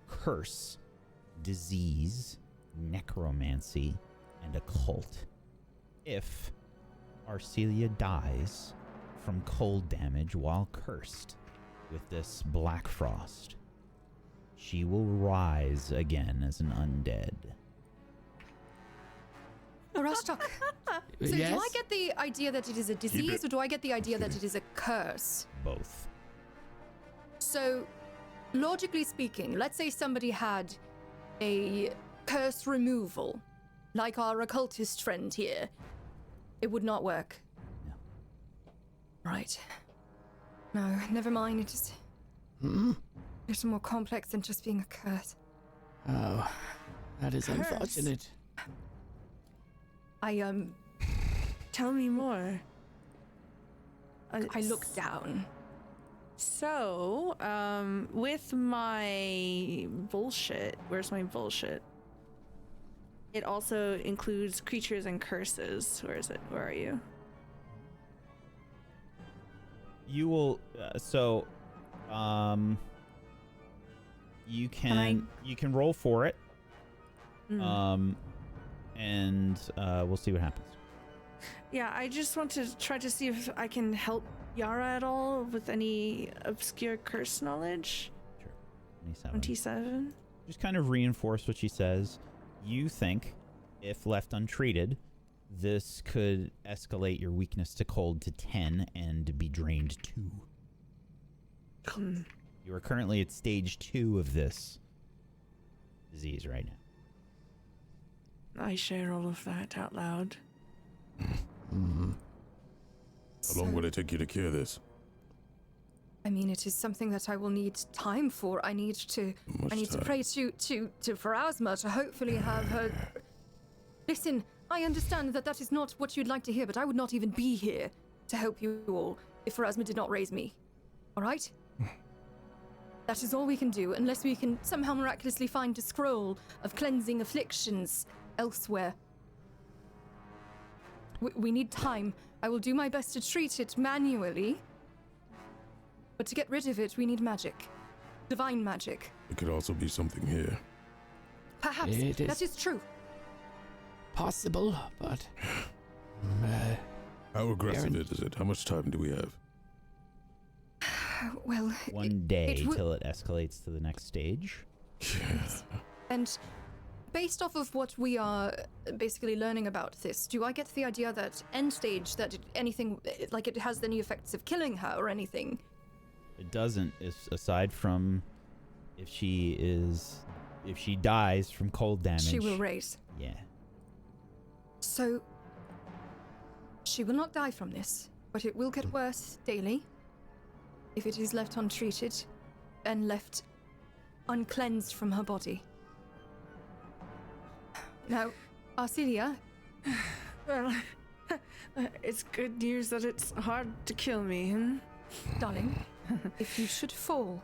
curse, disease, necromancy, and occult. If Arcelia dies from cold damage while cursed with this black frost, she will rise again as an undead. Rastok. So Yes? do I get the idea that it is a disease, or do I get the idea that it is a curse? Both. So, logically speaking, let's say somebody had a curse removal, like our occultist friend here. It would not work. No. Right. No, never mind. It is a little more complex than just being a curse. Oh, that is Curse. unfortunate. Tell me more. I look down. So, with my bullshit, where's my bullshit? It also includes creatures and curses. Where is it? Where are you? You will you can roll for it. And we'll see what happens. Yeah, I just want to try to see if I can help Yara at all with any obscure curse knowledge. Sure. 27. 27. Just kind of reinforce what she says. You think if left untreated, this could escalate your weakness to cold to 10 and be drained 2. You are currently at stage 2 of this disease right now. I share all of that out loud. How long will it take you to cure this? I mean, it is something that I will need time for. I need to pray to Pharasma to hopefully have her. Listen, I understand that that is not what you'd like to hear, but I would not even be here to help you all if Pharasma did not raise me. All right? That is all we can do, unless we can somehow miraculously find a scroll of cleansing afflictions elsewhere. We need time. I will do my best to treat it manually. But to get rid of it, we need magic. Divine magic. It could also be something here. Perhaps. That is true. Possible, but... How aggressive is it? How much time do we have? Well... 1 day till it escalates to the next stage. And based off of what we are basically learning about this, do I get the idea that end stage, that anything, like it has any effects of killing her or anything? It doesn't, aside from if she dies from cold damage. She will raise. Yeah. So, she will not die from this, but it will get worse daily if it is left untreated and left uncleansed from her body. Now, Arcelia. Well, it's good news that it's hard to kill me, Darling, if you should fall,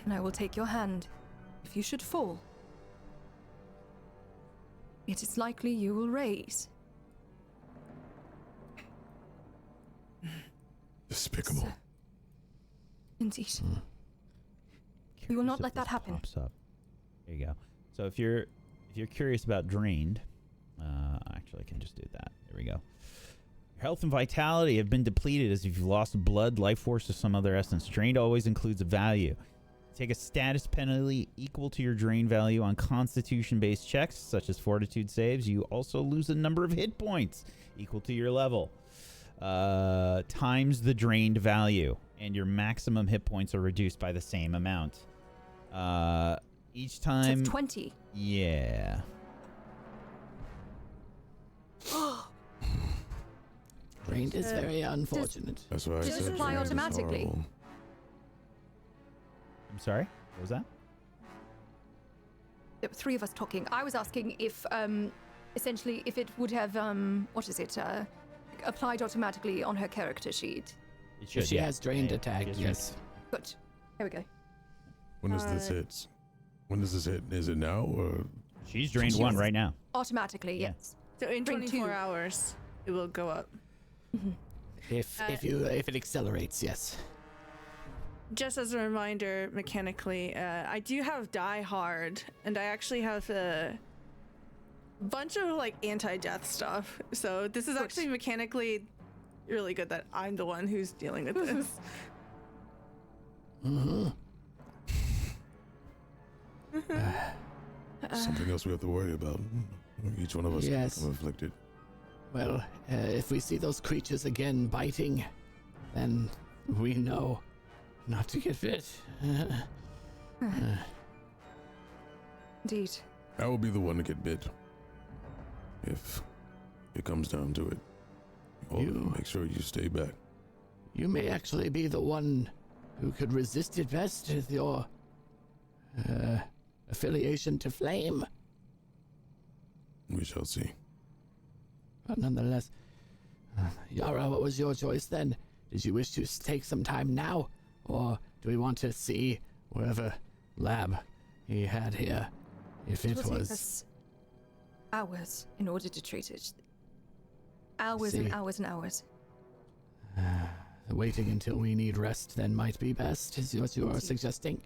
and I will take your hand, if you should fall, it is likely you will raise. Despicable. Indeed. We will not let that happen. Pops up. There you go. So if you're curious about drained, actually I can just do that. There we go. Your health and vitality have been depleted as if you've lost blood, life force, or some other essence. Drained always includes a value. Take a status penalty equal to your drain value on constitution-based checks, such as fortitude saves. You also lose a number of hit points equal to your level, times the drained value, and your maximum hit points are reduced by the same amount. Each time... So it's 20. Yeah. Drained is very unfortunate. That's why I Does it said apply drain is automatically? horrible. I'm sorry? What was that? There were 3 of us talking. I was asking if, essentially, if it would have, applied automatically on her character sheet. It should, If she yeah. has drained Yeah, attack, she has yes. Good. There we go. When does this hit? When does this hit? Is it now or? She's drained She 1 was- right now. Automatically, Yeah. yes. So in Bring 24 2. hours, it will go up. If it accelerates, yes. Just as a reminder, mechanically, I do have Die Hard, and I actually have a bunch of like anti-death stuff. So this is actually mechanically really good that I'm the one who's dealing with this. Something else we have to worry about. Each one of us Yes. become afflicted. Well, if we see those creatures again biting, then we know not to get bit. Indeed. I will be the one to get bit. If it comes down to it. Make sure you stay back. You may actually be the one who could resist it best with your affiliation to flame. We shall see. But nonetheless, Yara, what was your choice then? Did you wish to take some time now? Or do we want to see wherever lab he had here? If it It will take was... us hours in order to treat it. Hours and See. hours and hours. Waiting until we need rest then might be best, is what you are suggesting.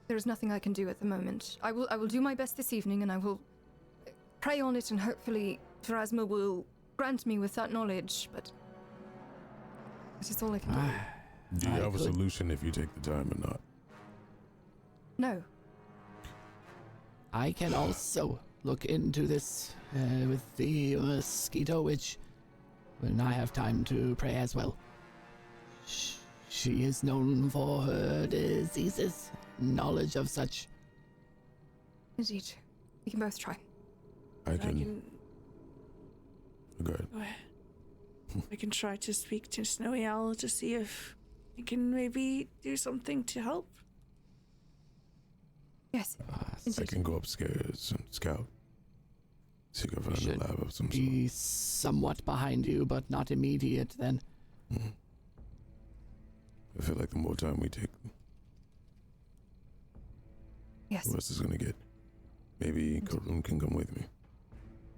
There is nothing I can do at the moment. I will do my best this evening, and I will pray on it, and hopefully Pharasma will grant me with that knowledge, but this is all I can do. Do you I have a could- solution if you take the time or not? No. I can also look into this with the mosquito witch when I have time to pray as well. She is known for her diseases, knowledge of such. Indeed. We can both try. I can. Go ahead. Go ahead. I can try to speak to Snowy Owl to see if he can maybe do something to help. Yes. I can go upstairs and scout. See if I find a lab of some sort. Be somewhat behind you, but not immediate then. Mm-hmm. I feel like the more time we take, Yes. the worse it's gonna get. Maybe Karun can come with me.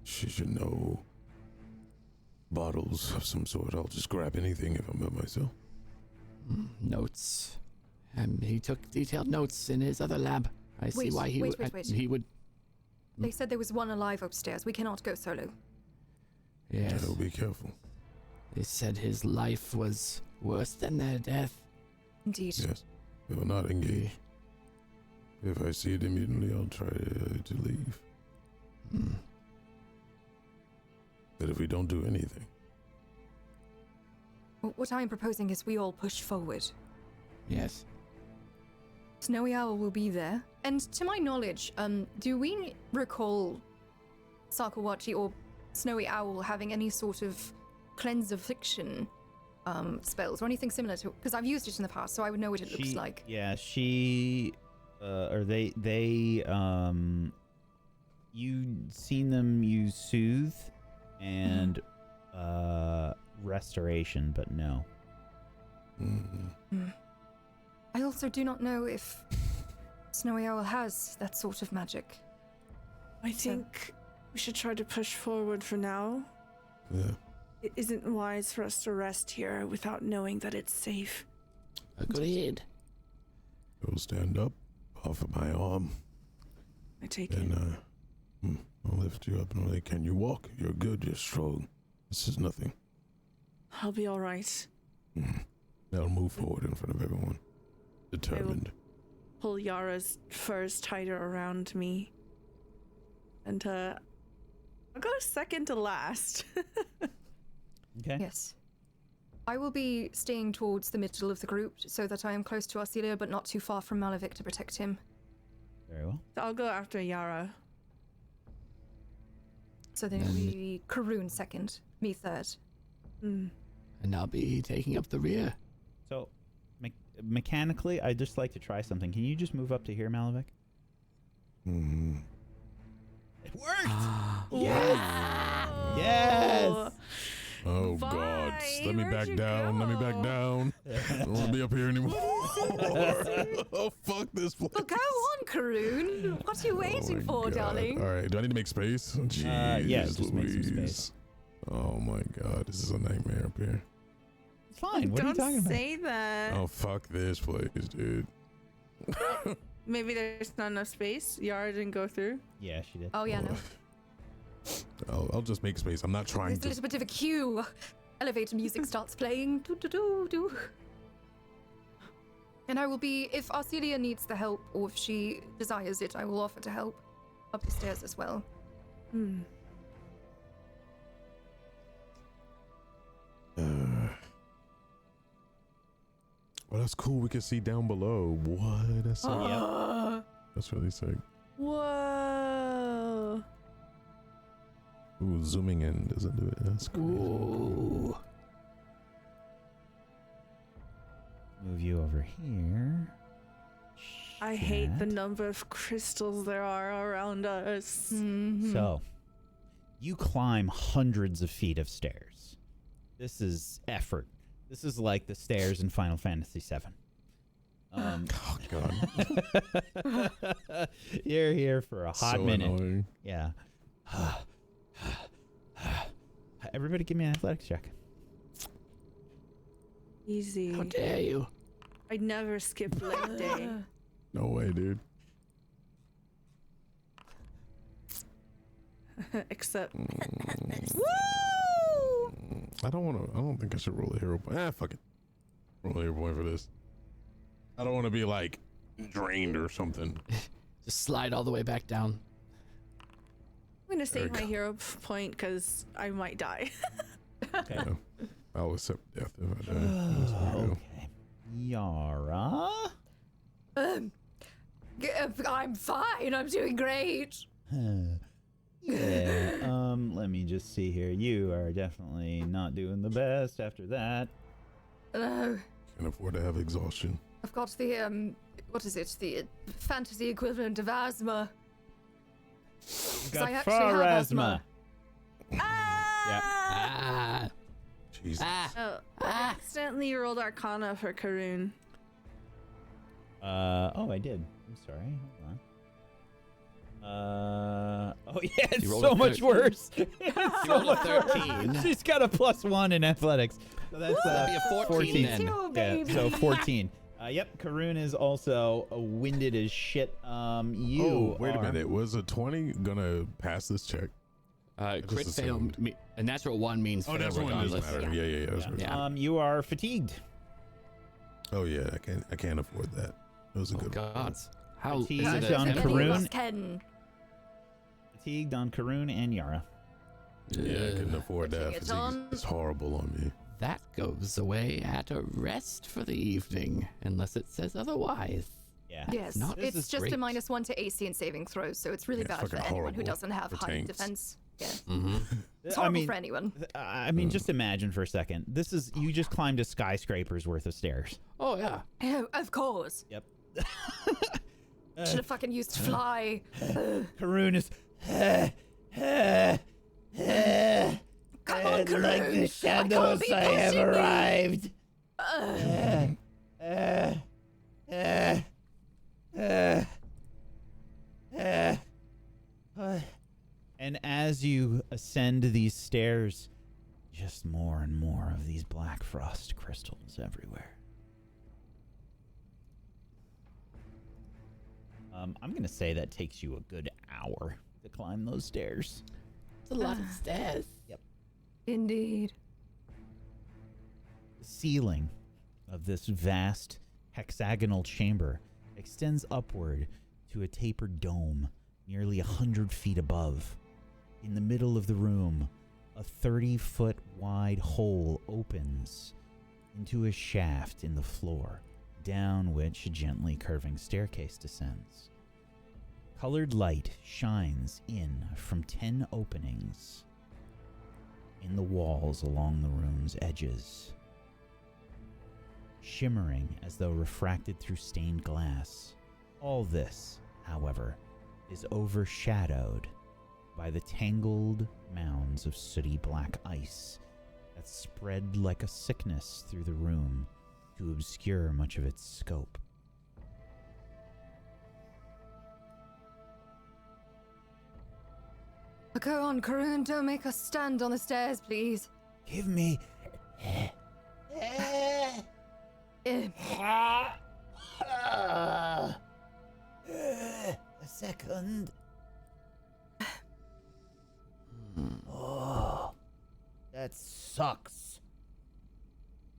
She should know bottles of some sort. I'll just grab anything if I'm by myself. Notes. He took detailed notes in his other lab. I see why he would. They said there was one alive upstairs. We cannot go solo. Yes. So be careful. They said his life was worse than their death. Indeed. Yes. We will not engage. If I see it immediately, I'll try to leave. But if we don't do anything, What I'm proposing is we all push forward. Yes. Snowy Owl will be there. And to my knowledge, do we recall Sakawachi or Snowy Owl having any sort of cleanse affliction spells or anything similar to? Because I've used it in the past, so I would know what it looks like. Yeah, she, or they, you'd seen them use soothe and restoration, but no. I also do not know if Snowy Owl has that sort of magic. I think we should try to push forward for now. yeah. It isn't wise for us to rest here without knowing that it's safe. Agreed. I will stand up, offer my arm, I take it. and I'll lift you up and I'll say, can you walk? You're good, you're strong. This is nothing. I'll be all right. I'll move forward in front of everyone. Determined. Pull Yara's furs tighter around me. And I'll go second to last. Okay. Yes. I will be staying towards the middle of the group so that I am close to Arcelia but not too far from Malavik to protect him. Very well. So I'll go after Yara. So then it'll be Karun second, me third. Mm. And I'll be taking up the rear. So, mechanically, I'd just like to try something. Can you just move up to here, Malavik? It worked! Yes! Yes! Oh God! Let me back down. Let me back down. I don't want to be up here anymore. Oh fuck this place. Well, go on, Karun. What are you waiting for, God. darling? All right. Do I need to make space? Jeez, yes, just make some Louise. space. Oh my God! This is a nightmare up here. It's fine. What are you talking Don't about? say that. Oh fuck this place, dude. Maybe there's not enough space. Yara didn't go through. Yeah, she did. Oh, yeah, no. I'll just make space. I'm not trying There's a to. little bit of a cue. Elevator music starts playing. Do, do, do, do. And I will be, if Arcelia needs the help, or if she desires it, I will offer to help up the stairs as well. Well, that's cool. We can see down below. What? That's so, Yep. that's really sick. Whoa. Ooh, zooming in doesn't do it. That's crazy. Ooh. Move you over here. I hate the Chat. number of crystals there are around us. So, you climb hundreds of feet of stairs. This is effort. This is like the stairs in Final Fantasy VII. Oh God. You're here for a hot So minute. annoying. Yeah. Everybody give me an athletics check. Easy. How dare you? I never skip leg day. No way, dude. Except. Woo! I don't think I should roll a hero point. Fuck it. Roll a hero point for this. I don't want to be like drained or something. Just slide all the way back down. I'm gonna save my Eric. hero point because I might die. Okay. Yeah. I'll accept death if I die. That's what I do. Okay. Yara? I'm fine. I'm doing great. Yeah. Let me just see here. You are definitely not doing the best after that. No, Can't afford to have exhaustion. I've got the what is it? The fantasy equivalent of asthma. You 'Cause I got actually have Pharasma. asthma. Ah! Jesus. Ah! Oh, I accidentally rolled Arcana for Karun. Oh, I did. I'm sorry. Hold on. Oh yeah, it's You rolled so a much 13. worse. You rolled a 13. She's got a +1 in athletics. So that's That'd be a 14 then. You, Yeah, baby. so 14. Yep, Karun is also winded as shit. You wait a are- minute. Was a 20 gonna pass this check? Crit just fail. assumed. A natural 1 means fail That's one doesn't regardless. matter. Yeah. That's right. Yeah. You are fatigued. Oh yeah, I can't afford that. That was a Oh good God. one. How is Fatigue it a on Any Karun. plus 10. Fatigued on Karun and Yara. Yeah, I couldn't afford Putting that. it Fatigue on. is horrible on me. That goes away at a rest for the evening, unless it says otherwise. Yeah. Yes, not- This it's is just great. a -1 to AC and saving throws, so it's really Yeah, it's bad for fucking anyone who horrible doesn't have for high tanks. defense. Yeah, Mm-hmm. it's I horrible mean, for anyone. I mean, just imagine for a second. This is you just climbed a skyscraper's worth of stairs. Oh yeah. Oh, of course. Yep. Should have fucking used fly. Karun is. Come on, Karun. Like the shadows, be I have pushing me. arrived. And as you ascend these stairs, just more and more of these black frost crystals everywhere. I'm gonna say that takes you a good hour to climb those stairs. It's a lot of stairs. Indeed. The ceiling of this vast hexagonal chamber extends upward to a tapered dome nearly 100 feet above. In the middle of the room, a 30-foot wide hole opens into a shaft in the floor, down which a gently curving staircase descends. Colored light shines in from 10 openings in the walls along the room's edges, shimmering as though refracted through stained glass. All this, however, is overshadowed by the tangled mounds of sooty black ice that spread like a sickness through the room to obscure much of its scope. Go on, Karun. Don't make us stand on the stairs, please. Give me a second. Oh, that sucks.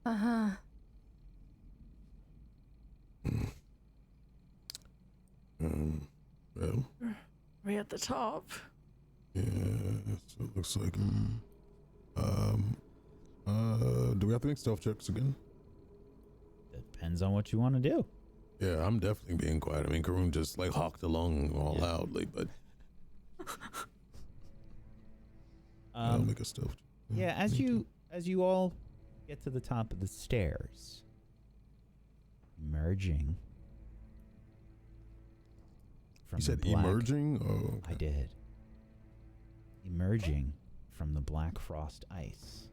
Uh-huh. Well, Right at the top. yeah, so it looks like. Do we have to make stealth checks again? Depends on what you want to do. Yeah, I'm definitely being quiet. I mean, Karun just like hawked along all loudly, but I'll make a stealth. Yeah, as you all get to the top of the stairs, emerging from You said the black, emerging? Oh, okay. I did. Emerging from the black frost ice,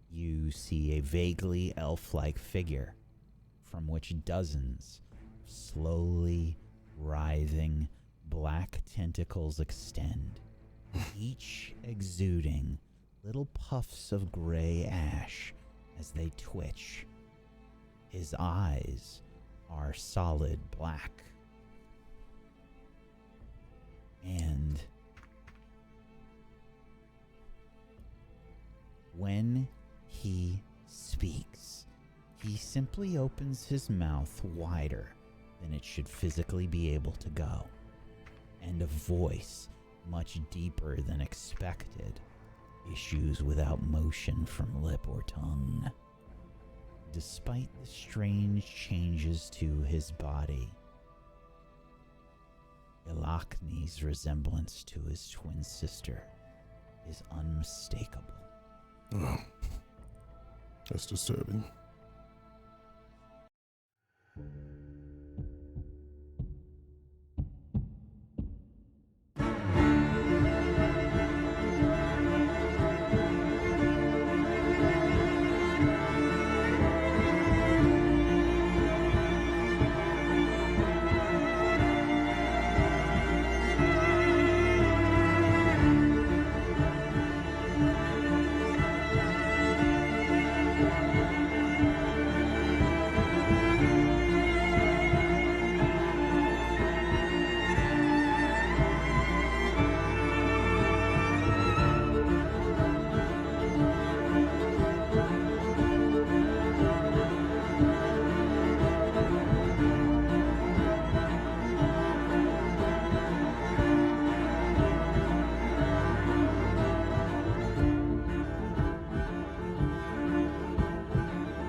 you see a vaguely elf-like figure from which dozens of slowly writhing black tentacles extend, each exuding little puffs of gray ash as they twitch. His eyes are solid black. And when he speaks, he simply opens his mouth wider than it should physically be able to go. and a voice much deeper than expected issues without motion from lip or tongue. Despite the strange changes to his body, Elachne's resemblance to his twin sister is unmistakable. Oh, that's disturbing.